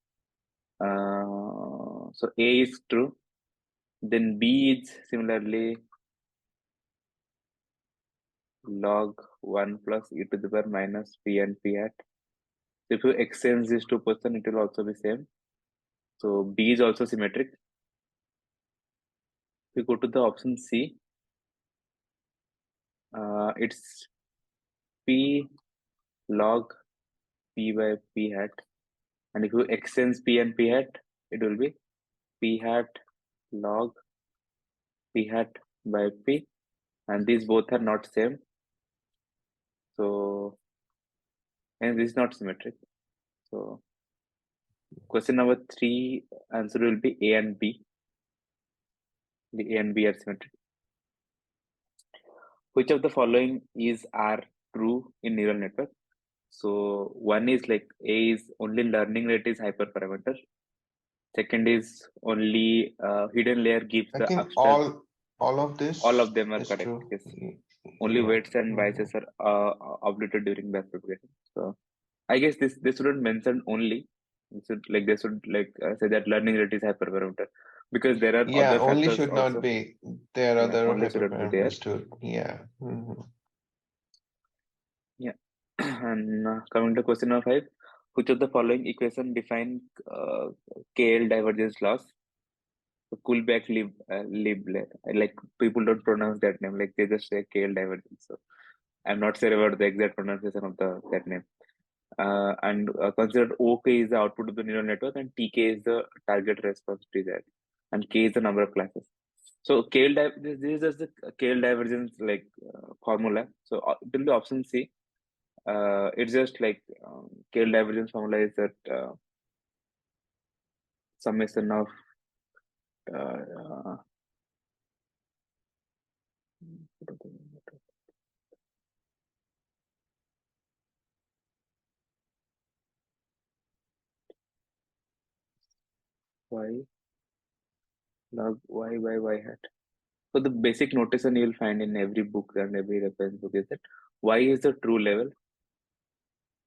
So A is true. Then B is similarly log 1 plus e to the power minus p and p hat. So if you exchange these two person, it will also be same. So B is also symmetric. If you go to the option C, it's p log p by p hat. And if you exchange p and p hat, it will be p hat log p hat by p. And these both are not same. So, and this is not symmetric. So, question number 3 answer will be A and B. The A and B are symmetric. Which of the following are true in neural network? So, one is like A is only learning rate is hyperparameter. Second is only hidden layer gives I the think abstract. all of this All of them are is correct. true. Yes. Only Yeah. weights and biases are obviated during back propagation. So I guess they shouldn't mention only. They should say that learning rate is hyperparameter because there are Yeah, other only factors should also. not be. There are Yeah, other only shouldn't be there. hyperparameters too. Yeah. Yeah. And coming to question number 5, which of the following equation define KL divergence loss? So Kullback-Leib, like people don't pronounce that name, like they just say KL divergence. So I'm not sure about the exact pronunciation of that name. And consider OK is the output of the neural network and TK is the target response desired, and K is the number of classes. So this is just the KL divergence formula. So it will be option C. It's just like KL divergence formula is that summation of y log y by y hat. So the basic notation you will find in every book and every reference book is that y is the true level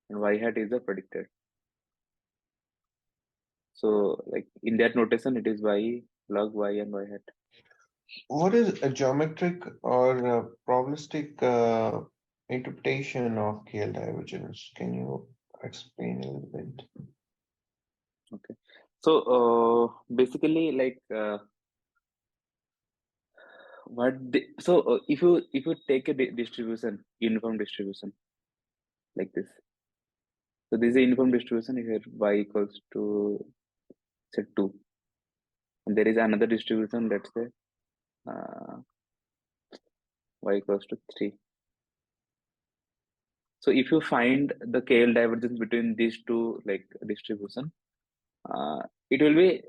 and y hat is the predicted. So like in that notation, it is y log y and y hat. What is a geometric or a probabilistic interpretation of KL divergence? Can you explain a little bit? Okay. So basically, like if you take a distribution, uniform distribution like this. So this is a uniform distribution here, y equals to say 2. And there is another distribution, let's say y equals to 3. So if you find the KL divergence between these two like distribution, it will be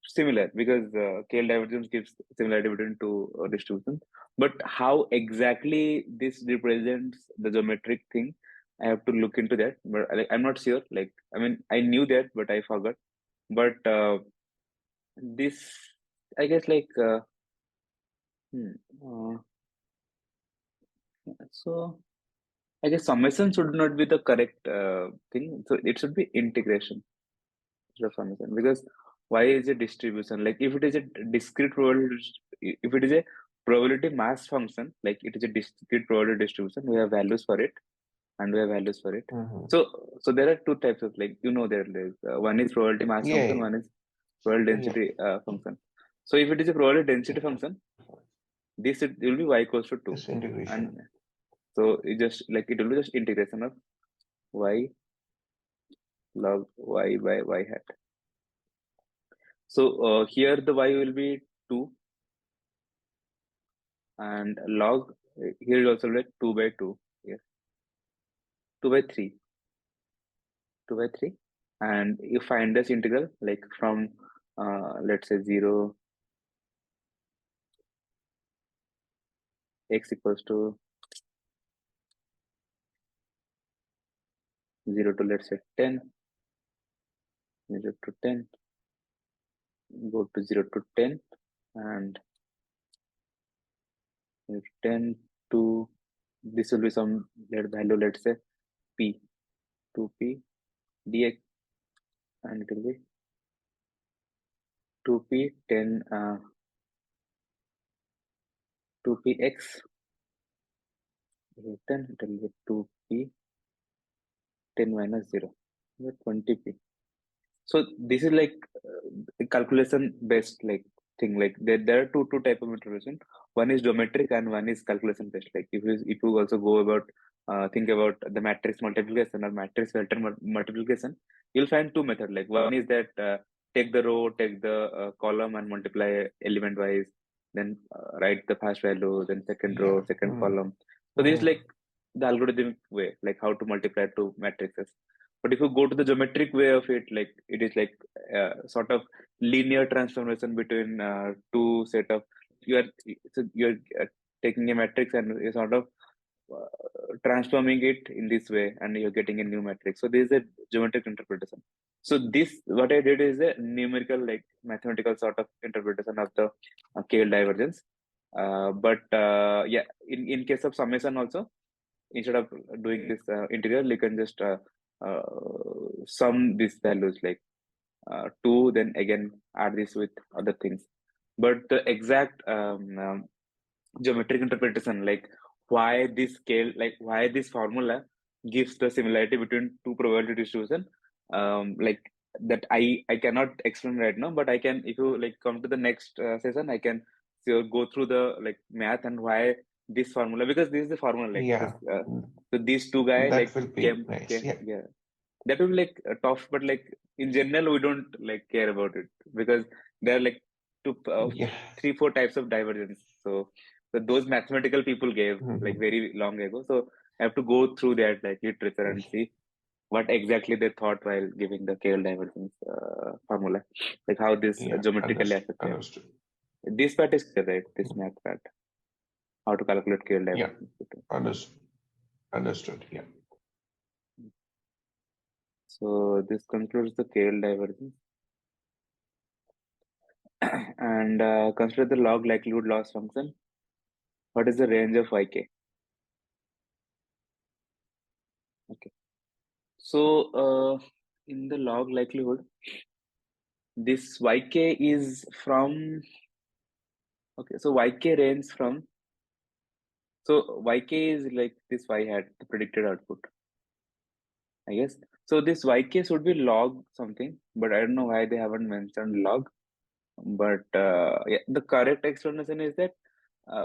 similar because KL divergence gives similarity between two distributions. But how exactly this represents the geometric thing, I have to look into that. But I'm not sure. Like, I mean, I knew that, but I forgot. But this, I guess, like, so I guess summation should not be the correct thing. So it should be integration of summation because why is a distribution? Like if it is a discrete probability, if it is a probability mass function, like it is a discrete probability distribution, we have values for it and we have values for it. Mhm. So there are two types of like there like one is probability mass Yeah, function, yeah. one is probability density function. So if it is a probability density function, this it will be y equals to 2, This integration. and so it just like it will be just integration of y log y by y hat. So here the y will be 2 and log here is also like 2 by 2. Yes, 2 by 3. 2 by 3. And you find this integral like from let's say 0 x equals to 0 to let's say 10, 0 to 10, go to 0 to 10 and 10 to this will be some value, let's say p 2p dx, and it will be 2p 10 2px 10, it will be 2p 10 minus 0, 20p. So this is like calculation based like thing. Like there are two type of interpretation. One is geometric and one is calculation based. Like if you also go about think about the matrix multiplication or matrix vector multiplication, you'll find two methods. Like one is that take the row, take the column and multiply element wise, then write the first value, then second row, second column. So this is like the algorithmic way, like how to multiply two matrices. But if you go to the geometric way of it, like it is like sort of linear transformation between two set of you're taking a matrix and you're sort of transforming it in this way, and you're getting a new matrix. So this is a geometric interpretation. So this what I did is a numerical, like mathematical sort of interpretation of the KL divergence. But yeah, in case of summation also, instead of doing this integral, you can just sum these values like 2, then again add this with other things. But the exact geometric interpretation, like why this scale, like why this formula gives the similarity between two probability distribution, like that I cannot explain right now, but I can, if you like come to the next session, I can go through the like math and why this formula, because this is the formula like Yeah. this, so these two guys That like will be came, nice. Yeah. yeah, that will be like tough, but like in general we don't like care about it because there are like two Yeah. 3-4 types of divergence. So those mathematical people gave like Mhm. very long ago, so I have to go through that like literature and see what exactly they thought while giving the KL divergence formula, like how this Yeah. geometrically affected. Understood. This part is clear, right? This math part, how to calculate KL Yeah. divergence. Understood. Understood. Yeah. So this concludes the KL divergence. And consider the log likelihood loss function. What is the range of yk? Okay. So in the log likelihood, this yk is from, okay, so yk range from, so yk is like this y hat, the predicted output, I guess. So this yk should be log something, but I don't know why they haven't mentioned log. But yeah, the correct explanation is that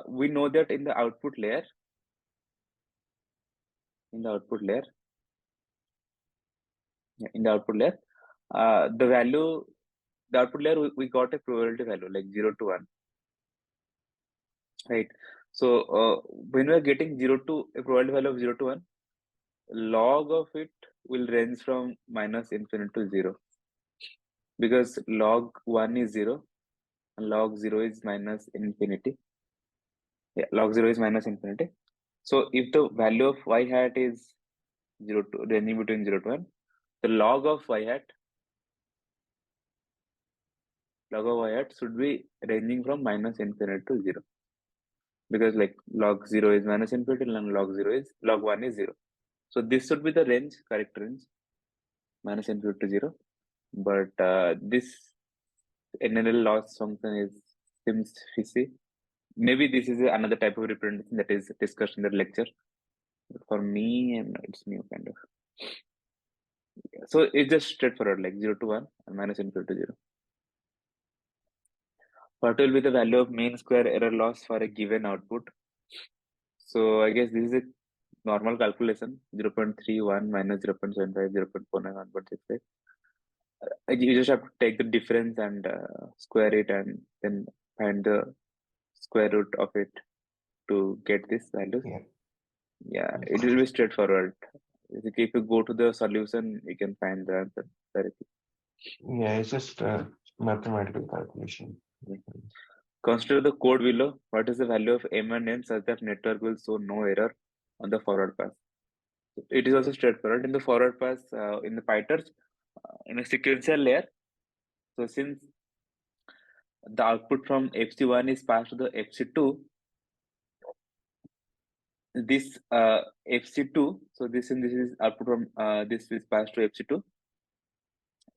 we know that in the output layer, in the output layer, the value, the output layer, we got a probability value like 0 to 1, right? So when we are getting 0 to a probability value of 0 to 1, log of it will range from minus infinity to 0, because log 1 is 0 and log 0 is minus infinity. Yeah, log 0 is minus infinity. So if the value of y hat is 0 to ranging between 0 to 1, the log of y hat should be ranging from minus infinity to 0, because like log 0 is minus infinity and log 1 is 0. So this should be the range, correct range, minus infinity to 0. But this NLL loss function seems fishy. Maybe this is another type of representation that is discussed in the lecture. But for me, it's new kind of. So it's just straightforward, like 0 to 1 and minus infinity to 0. What will be the value of mean square error loss for a given output? So I guess this is a normal calculation, 0.31 minus 0.75, 0.49, 1.65. You just have to take the difference and square it and then find the square root of it to get this value. Yeah. Yeah, it will be straightforward. If you go to the solution, you can find the answer directly. Yeah, it's just a mathematical calculation. Consider the code below. What is the value of m and n such that network will show no error on the forward pass? It is also straightforward. In the forward pass, in the PyTorch, in a sequential layer. So since the output from FC1 is passed to the FC2, this FC2, so this is output from this is passed to FC2.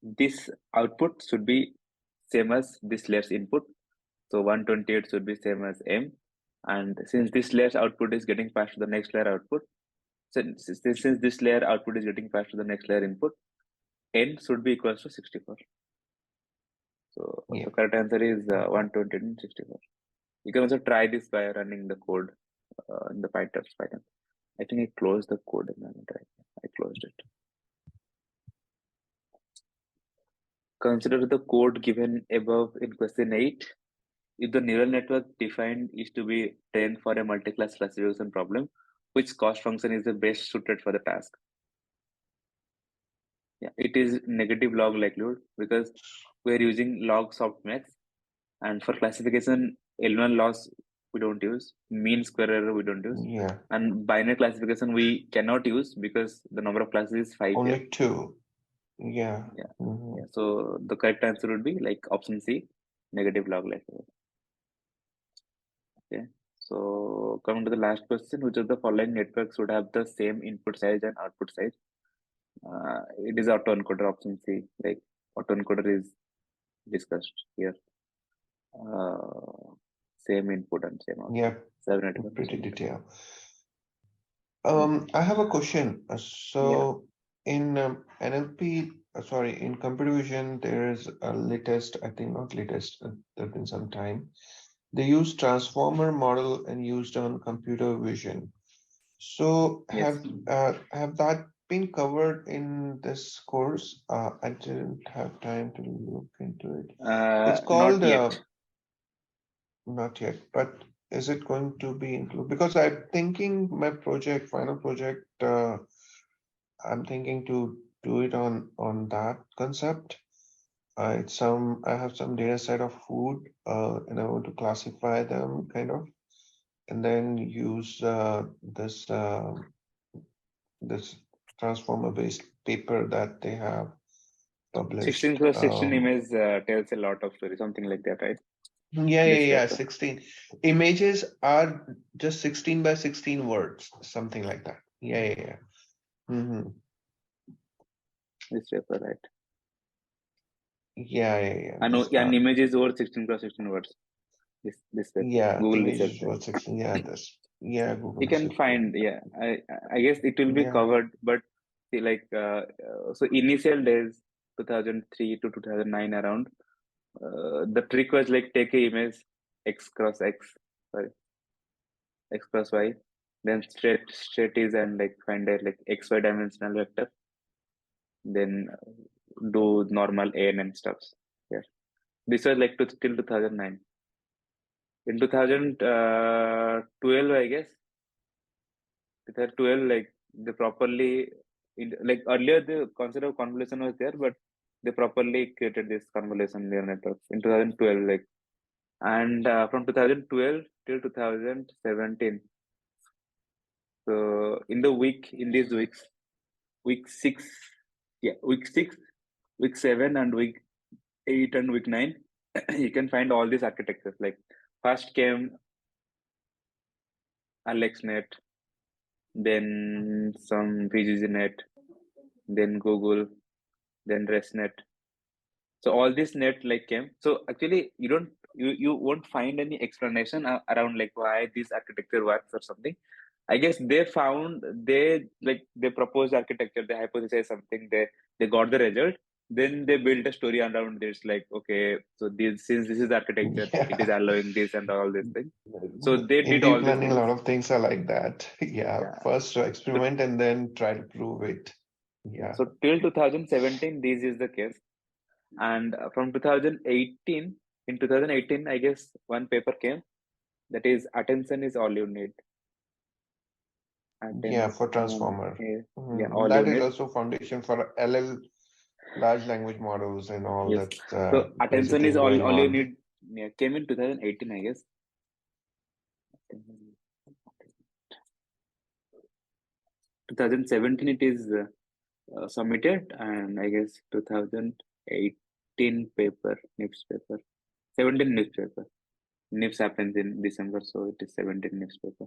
This output should be same as this layer's input. So 128 should be same as M. And since this layer's output is getting passed to the next layer output, since this layer output is getting passed to the next layer input, N should be equals to 64. So Yeah. the correct answer is 128 and 64. You can also try this by running the code in the Python. I think I closed the code and then I closed it. Consider the code given above in question 8. If the neural network defined is to be trained for a multi-class classification problem, which cost function is the best suited for the task? Yeah, it is negative log likelihood because we're using log softmax, and for classification, L1 loss we don't use, mean square error we don't use, Yeah. and binary classification we cannot use because the number of classes is 5 Only here. 2. Yeah. Yeah. Mhm. Yeah. So the correct answer would be like option C, negative log likelihood. Okay. So coming to the last question, which of the following networks would have the same input size and output size? It is autoencoder, option C. Like autoencoder is discussed here. Same input and same output. Yeah, 791. pretty detailed. I have a question. So in NLP, sorry, in computer vision, there is a latest, I think not latest, there has been some time. They use transformer model and used on computer vision. So Yes. have that been covered in this course? I didn't have time to look into it. It's called Not yet. not yet, but is it going to be included? Because I'm thinking my project, final project, I'm thinking to do it on that concept. I have some data set of food, and I want to classify them kind of, and then use this transformer based paper that they have 16 published. plus 16 image tells a lot of story, something like that, right? This Yeah. paper. 16 images are just 16 by 16 words, something like that. Yeah. This paper, right? Yeah. I know This an image is over 16 cross 16 words. This way. yeah, Google research. images was 16. Yeah, this. Yeah, Google You can research. find, yeah. I guess it will be Yeah. covered, but see, like so initial days 2003 to 2009 around, the trick was like take a image x cross x, sorry, x cross y, then straight is and like find a like xy dimensional vector, then do normal ANN and stuffs. Yeah, this was like till 2009. In 2012, I guess, 2012, like they properly, like earlier the concept of convolution was there, but they properly created this convolution neural networks in 2012, like, and from 2012 till 2017. So in these weeks, week six, yeah, week six, week seven, and week eight and week nine, you can find all these architectures. Like first came AlexNet, then some VGGNet, then Google, then ResNet. So all this net like came. So actually, you won't find any explanation around like why this architecture works or something. I guess they proposed architecture, they hypothesized something, they got the result, then they built a story around this, like, okay, so this, since this is architecture, it is Yeah. allowing this and all these things. So they In did deep all these learning, a things. lot of things are like that. Yeah. Yeah. First So, experiment and then try to prove it. Yeah. so till 2017, this is the case. And from 2018, in 2018, I guess one paper came, that is attention is all you need. Yeah, for Attention, transformer. yeah, all you That is need. also foundation for LL large language models and all Yes. that's So crazy attention is thing going all you on. need. Yeah, came in 2018, I guess. 2017 it is submitted, and I guess 2018 paper, NIPS paper, 17 NIPS paper. NIPS happens in December, so it is 17 NIPS paper.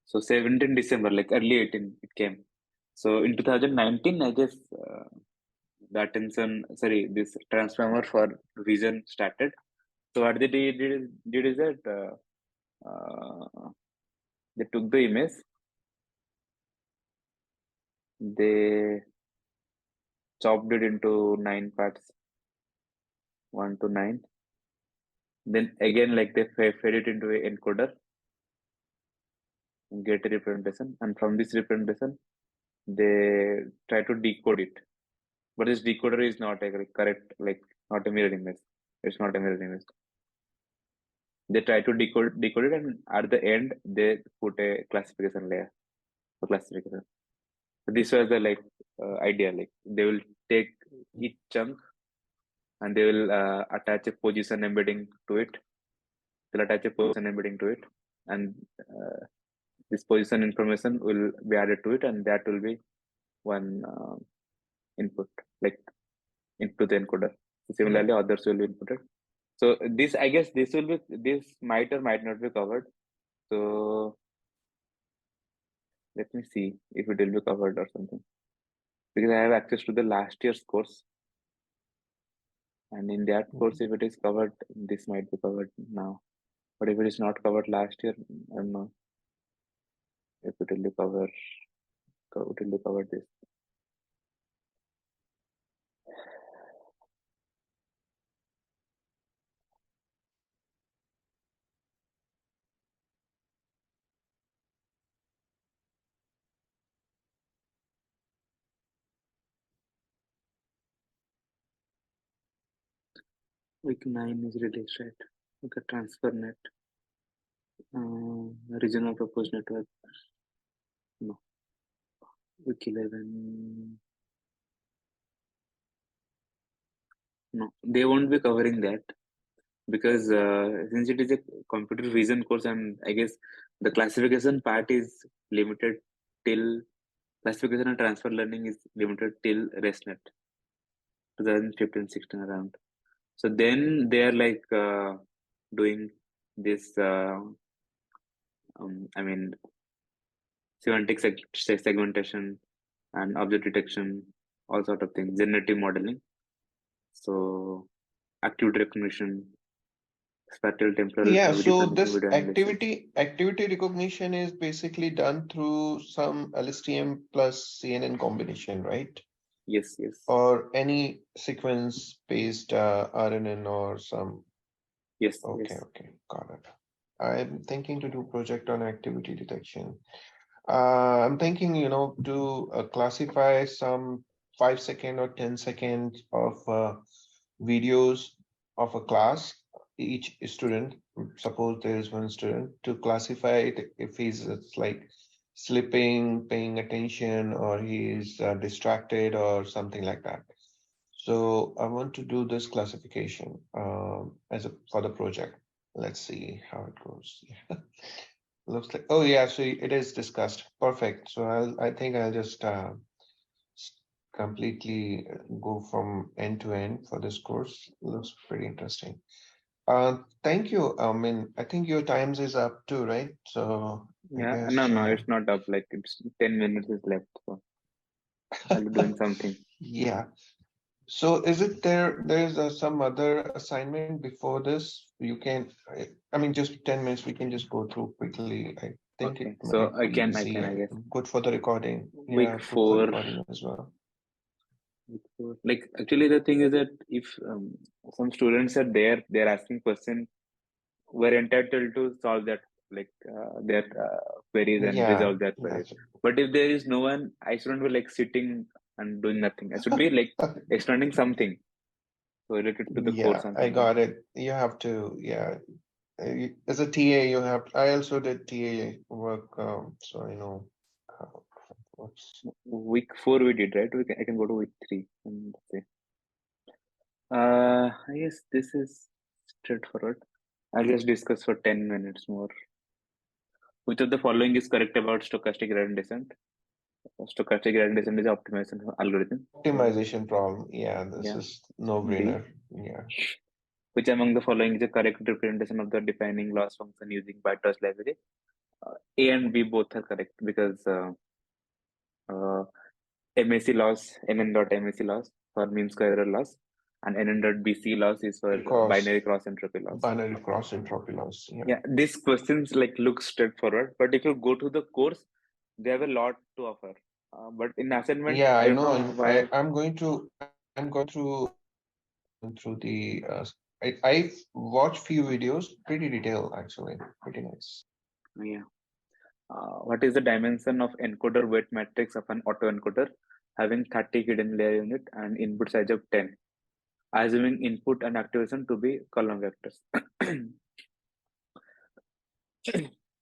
So 17 December, like early 18, it came. So in 2019, I guess the attention, sorry, this transformer for vision started. So what did is that they took the image, they chopped it into 9 parts, 1 to 9. Then again, like they fed it into an encoder, get a representation, and from this representation, they try to decode it. But this decoder is not a correct, like not a mirror image. It's not a mirror image. They try to decode it, and at the end, they put a classification layer for classification. So this was the like idea. Like they will take each chunk and they will attach a position embedding to it. They'll attach a position embedding to it, and this position information will be added to it, and that will be one input, like into the encoder. Similarly, others will be inputted. So this, I guess, this might or might not be covered. So let me see if it will be covered or something, because I have access to the last year's course, and in that course, if it is covered, this might be covered now. But if it is not covered last year, I don't know if it will be covered this. Week 9 is released, right? Okay, transfer net, regional proposed network. No, week 11. No, they won't be covering that, because since it is a computer vision course, and I guess the classification part is limited till classification and transfer learning is limited till ResNet 2015-16 around. So then they are like doing this. I mean, semantic segmentation and object detection, all sort of things, generative modeling. So activity recognition, spatial temporal Yeah, video so processing, this video analysis. activity recognition is basically done through some LSTM plus CNN combination, right? Yes, yes, Or any sequence-based RNN or some. yes, Okay, yes. okay, got it. I'm thinking to do project on activity detection. I'm thinking, to classify some 5 second or 10 seconds of videos of a class, each student, suppose there is one student, to classify it if it's like slipping, paying attention, or he is distracted or something like that. So I want to do this classification for the project. Let's see how it goes. Looks like, oh yeah, so it is discussed. Perfect. So I think I'll just completely go from end to end for this course. Looks pretty interesting. Thank you. I mean, I think your times is up too, right? So I Yeah, guess, no, it's not up. Like it's 10 minutes is left. So I'll be doing something. yeah. So is it there's some other assignment before this? You can, I mean, just 10 minutes, we can just go through quickly. I think it Okay, so might be easy I and guess. good for the recording. Week Yeah, good for 4, recording as well. like actually the thing is that if some students are there, they're asking questions, we're entitled to solve that, like their queries and Yeah, resolve their queries. that's But if there is no one, I shouldn't be like sitting and doing nothing. I should be like explaining something related to the yeah, course and I something. got it. You have to, yeah. As a TA, you have. I also did TA work, so I know how it works. Week 4 we did, right? I can go to week 3 and say, I guess this is straightforward. I'll just discuss for 10 minutes more. Which of the following is correct about stochastic gradient descent? Stochastic gradient descent is an optimization algorithm. Optimization problem. Yeah, this Yeah. is no-brainer. B. Yeah. Which among the following is a correct representation of the defining loss function using Byte's library? A and B both are correct because uh, MAC loss, MN dot MAC loss for mean square error loss, and NN dot BC loss is for Because binary cross entropy loss. binary cross entropy loss. Yeah. Yeah, these questions like look straightforward, but if you go to the course, they have a lot to offer. But in assignment, Yeah, I I don't know. know why. I'm going through the I watched few videos, pretty detailed actually, pretty nice. Yeah. What is the dimension of encoder weight matrix of an autoencoder having 30 hidden layer unit and input size of 10, assuming input and activation to be column vectors.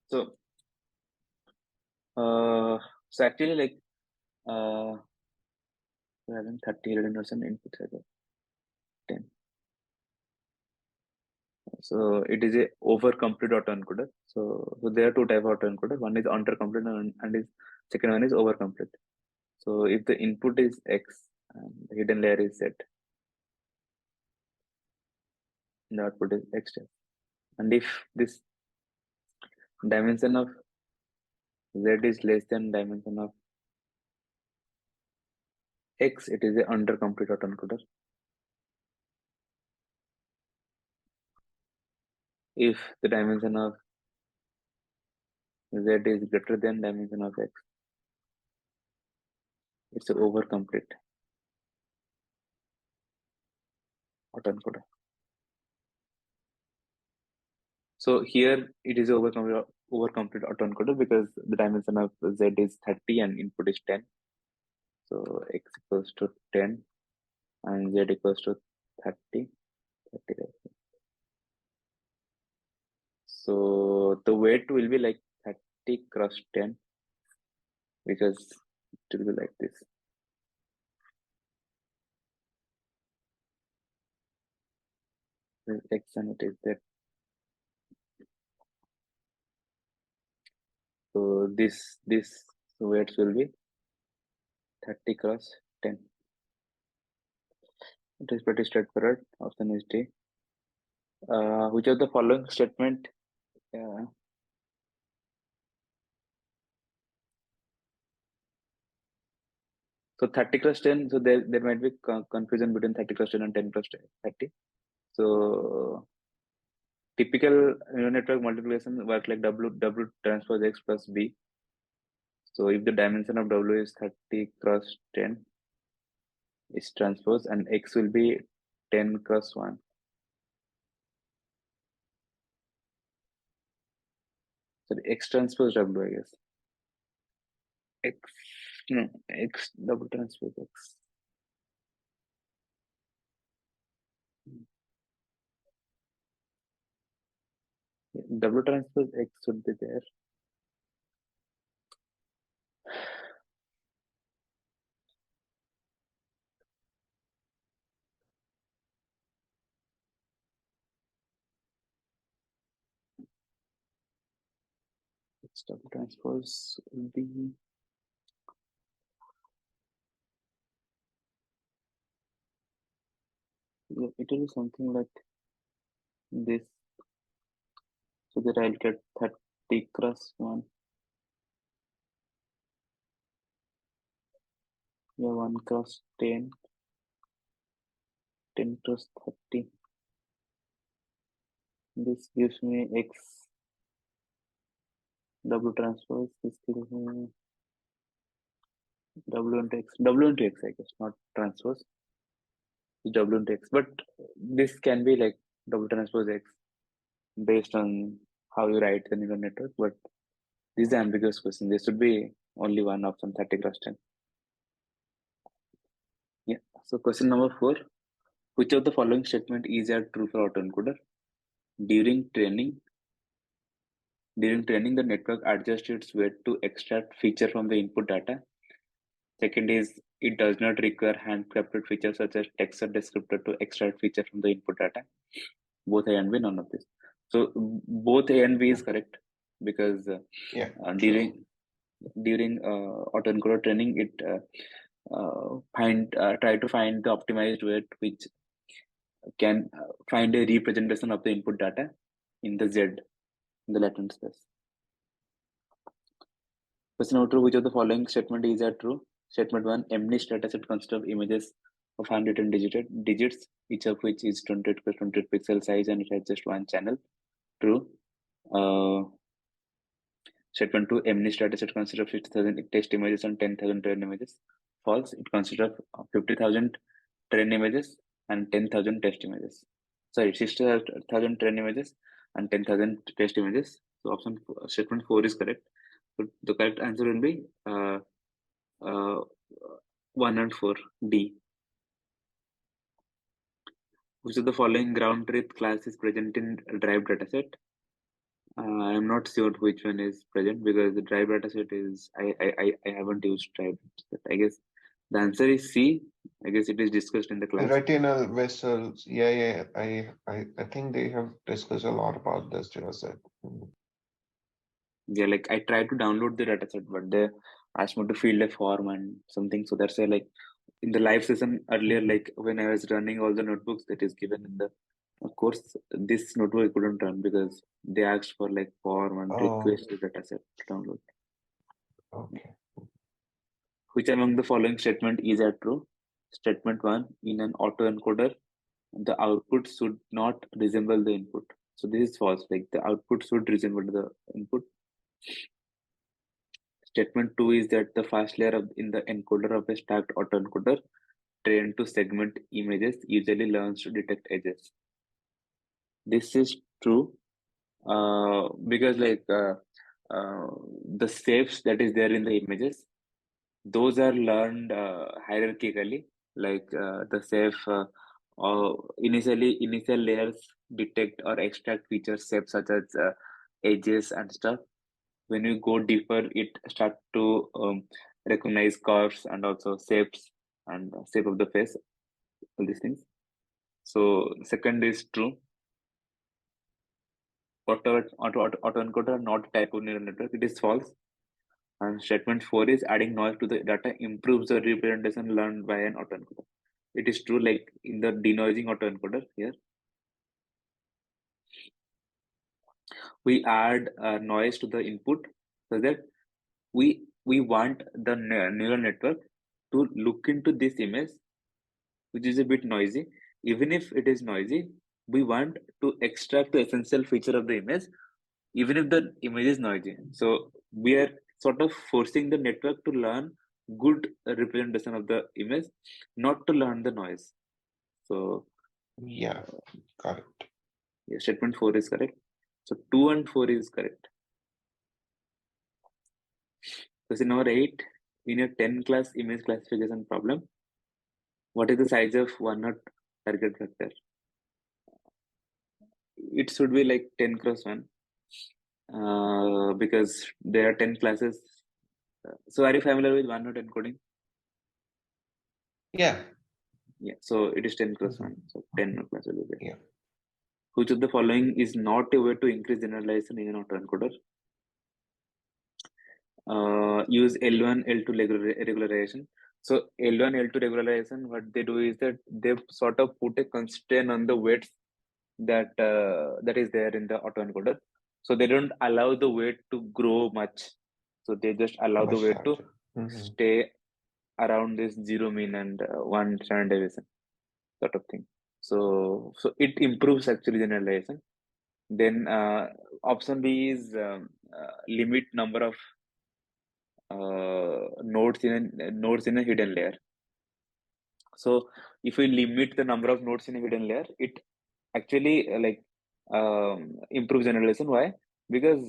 So, so actually, like, we're having 30 hidden layers and input size of 10. So it is a over complete autoencoder. So there are two type of autoencoder. One is under complete and is second one is over complete. So if the input is X and the hidden layer is Z, the output is X. And if this dimension of Z is less than dimension of X, it is a under complete autoencoder. If the dimension of Z is greater than dimension of X, it's a over complete autoencoder. So here it is over complete autoencoder because the dimension of Z is 30 and input is 10. So X equals to 10 and Z equals to 30. 30. So the weight will be like 30 cross 10 because it will be like this. This is X and it is Z. So this weights will be 30 cross 10. It is pretty straightforward. Option is D. Which of the following statement? So 30 cross 10. So there might be confusion between 30 cross 10 and 10 cross 30. So typical neural network multiplication work like W transpose X plus B. So if the dimension of W is 30 cross 10 is transpose, and X will be 10 cross 1. So the X transpose W, I guess. X double transpose X. W transpose X should be there. X double transpose will be it will be something like this, so that I'll get 30 cross 1. Yeah, 1 cross 10, 10 cross 30. This gives me X double transpose. This gives me W into X. W into X, I guess, not transpose. It's W into X. But this can be like double transpose X based on how you write the neural network. But this is the ambiguous question. There should be only one option, 30 cross 10. Yeah. So question number 4. Which of the following statement is true for autoencoder? During training, the network adjusts its weight to extract feature from the input data. Second is, it does not require handcrafted features such as text or descriptor to extract feature from the input data. Both A and B, none of this. So both A and B is correct, because during autoencoder training, it try to find the optimized weight which can find a representation of the input data in the Z, in the latent space. Question number 2, which of the following statement is true? Statement 1, MNIST dataset consists of images of 110 digits, each of which is 28 by 28 pixel size, and it has just one channel. True. Statement 2, MNIST dataset consists of 50,000 test images and 10,000 trained images. False. It consists of 50,000 trained images and 10,000 test images. Sorry, 60,000 trained images and 10,000 test images. So statement 4 is correct. So the correct answer will be 1 and 4, D. Which of the following ground truth class is present in drive dataset? I am not sure which one is present, because the drive dataset is I haven't used drive dataset. I guess the answer is C. I guess it is discussed in the class. Retinal vessels. Yeah. I think they have discussed a lot about this dataset. Yeah, like I tried to download the dataset, but they asked me to fill a form and something. So that's why, like in the live session earlier, like when I was running all the notebooks that is given in the course, this notebook I couldn't run because they asked for like form and request the dataset to download. Okay. Which among the following statement is true? Statement 1, in an autoencoder, the output should not resemble the input. So this is false, like the output should resemble the input. Statement 2 is that the first layer in the encoder of a stacked autoencoder trained to segment images usually learns to detect edges. This is true because the shapes that is there in the images, those are learned hierarchically, like the safe initial layers detect or extract features shapes such as edges and stuff. When you go deeper, it start to recognize curves and also shapes and shape of the face, all these things. So second is true. Autoencoder not a type of neural network, it is false. And statement 4 is adding noise to the data improves the representation learned by an autoencoder. It is true, like in the denoising autoencoder here, we add noise to the input so that we want the neural network to look into this image, which is a bit noisy. Even if it is noisy, we want to extract the essential feature of the image, even if the image is noisy. So we are sort of forcing the network to learn good representation of the image, not to learn the noise. So Yeah, got it. yeah, statement 4 is correct. So 2 and 4 is correct. Question number 8, in a 10 class image classification problem, what is the size of one not target vector? It should be like 10 cross 1 because there are 10 classes. So are you familiar with one not encoding? Yeah. Yeah, so it is 10 cross Mhm. 1. So 10 class will be there. Yeah. Which of the following is not a way to increase generalization in an autoencoder? Use L1, L2 regularization. So L1, L2 regularization, what they do is that they sort of put a constraint on the weights that that is there in the autoencoder. So they don't allow the weight to grow much. So they just allow the Much weight to larger. Mhm. stay around this zero mean and one standard deviation sort of thing. So it improves actually generalization. Then option B is limit number of nodes in a hidden layer. So if we limit the number of nodes in a hidden layer, it actually improves generalization. Why? Because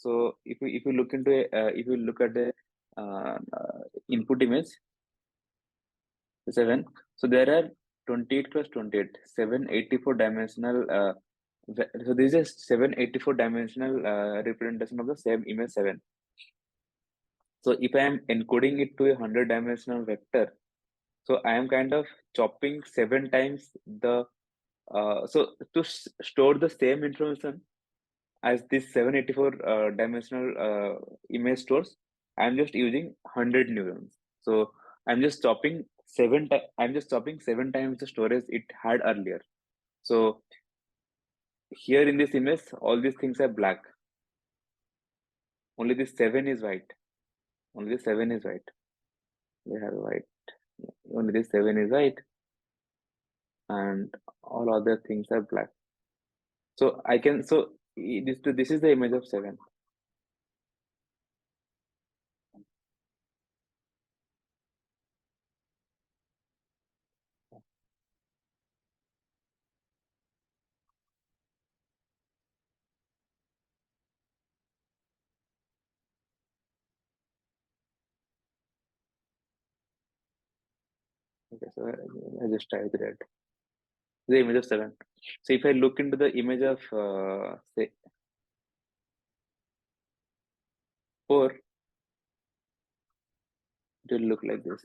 so if you look into if you look at the input image 7, so there are 28 plus 28, 784 dimensional. So this is 784 dimensional representation of the same image 7. So if I am encoding it to a 100 dimensional vector, so I am kind of chopping 7 times the so to store the same information as this 784 dimensional image stores, I'm just using 100 neurons. So I'm just chopping I'm just chopping 7 times the storage it had earlier. So here in this image, all these things are black. Only this 7 is white. Only this 7 is white. We have white. Only this 7 is white, and all other things are black. So I can this is the image of 7. Okay, so I just typed that. The image of 7. So if I look into the image of say 4, it will look like this.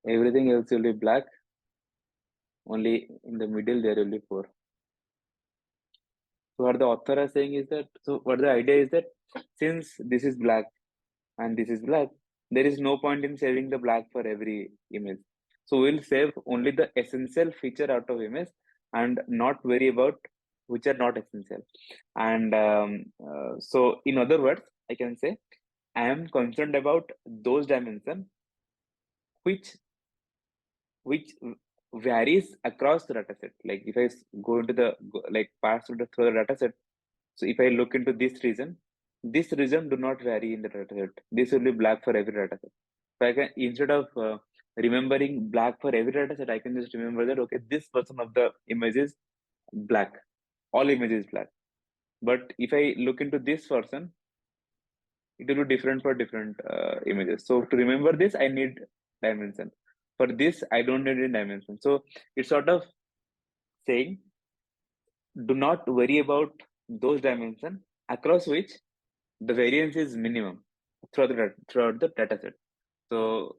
Everything else will be black. Only in the middle there will be 4. So what the author is saying is that, so what the idea is that since this is black and this is black, there is no point in saving the black for every image. So we'll save only the essential feature out of image and not worry about which are not essential. And so in other words, I can say I am concerned about those dimensions which varies across the dataset. Like if I go into the pass through the dataset, so if I look into this region do not vary in the dataset. This will be black for every dataset. So I can, instead of remembering black for every dataset, I can just remember that okay, this version of the image is black. All images black. But if I look into this version, it will be different for different images. So to remember this, I need dimension. For this, I don't need any dimension. So it's sort of saying, do not worry about those dimensions across which the variance is minimum throughout the data set. So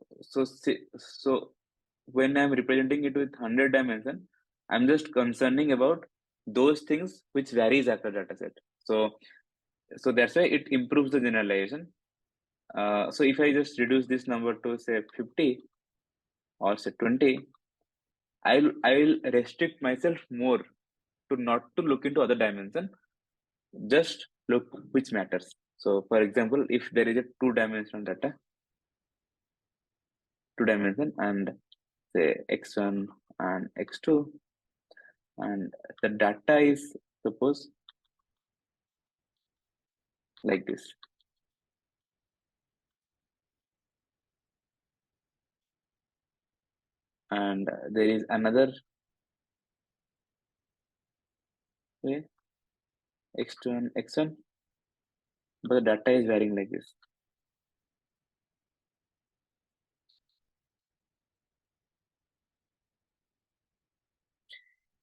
when I'm representing it with 100 dimension, I'm just concerning about those things which varies after data set. So that's why it improves the generalization. So if I just reduce this number to say 50 or say 20, I will restrict myself more to not to look into other dimension, just look which matters. So for example, if there is a two-dimensional dimension and say x1 and x2, and the data is suppose like this. And there is another way, x2 and x1, but the data is varying like this.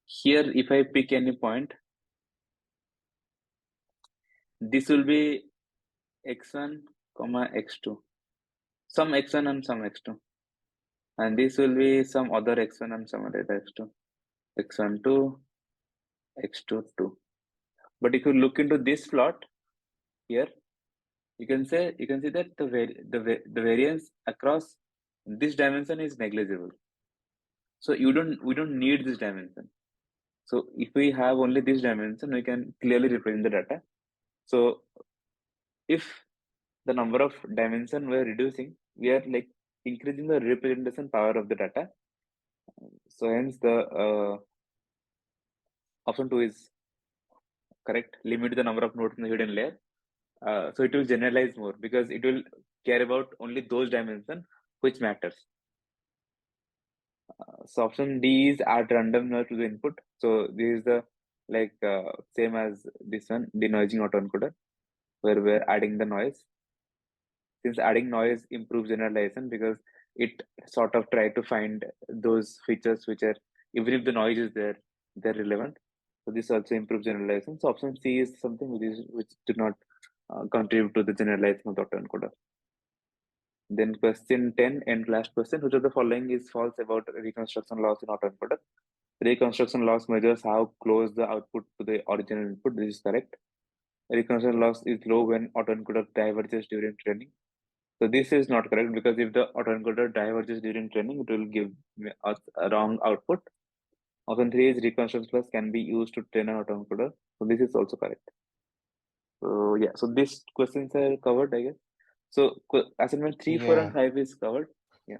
Here, if I pick any point, this will be x1, comma x2, some x1 and some x2, and this will be some other x1 and some other x2, x1 2, x2 2. But if you look into this plot here, you can see that the variance across this dimension is negligible. So we don't need this dimension. So if we have only this dimension, we can clearly represent the data. So if the number of dimension we're reducing, we are like increasing the representation power of the data. So hence the option 2 is correct. Limit the number of nodes in the hidden layer. So it will generalize more because it will care about only those dimensions which matters. So option D is add random noise to the input. So this is the same as this one, denoising autoencoder, where we're adding the noise. Since adding noise improves generalization because it sort of try to find those features which are, even if the noise is there, they're relevant. So this also improves generalization. So option C is something which do not contribute to the generalization of the autoencoder. Then question 10 and last question, which of the following is false about reconstruction loss in autoencoder? Reconstruction loss measures how close the output to the original input. This is correct. Reconstruction loss is low when autoencoder diverges during training. So this is not correct because if the autoencoder diverges during training, it will give us a wrong output. Option 3 is reconstruction loss can be used to train an autoencoder. So this is also correct. So yeah, so these questions are covered, I guess. So assignment 3, 4, and 5 is covered. Yeah.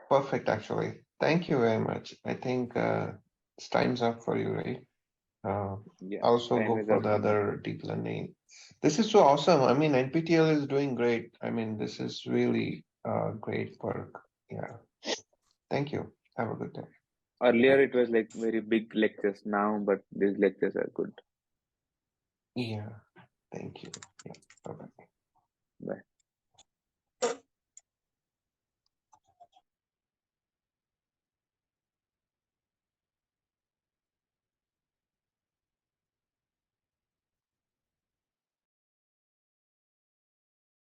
Perfect, actually. Thank you very much. I think it's time's up for you, right? Yeah. Also time go is for up. the other deep learning. This is so awesome. I mean, NPTEL is doing great. I mean, this is really great work. Yeah. Thank you. Have a good day. Earlier it was like very big lectures now, but these lectures are good. Yeah. Thank you. Yeah. Bye-bye. Bye.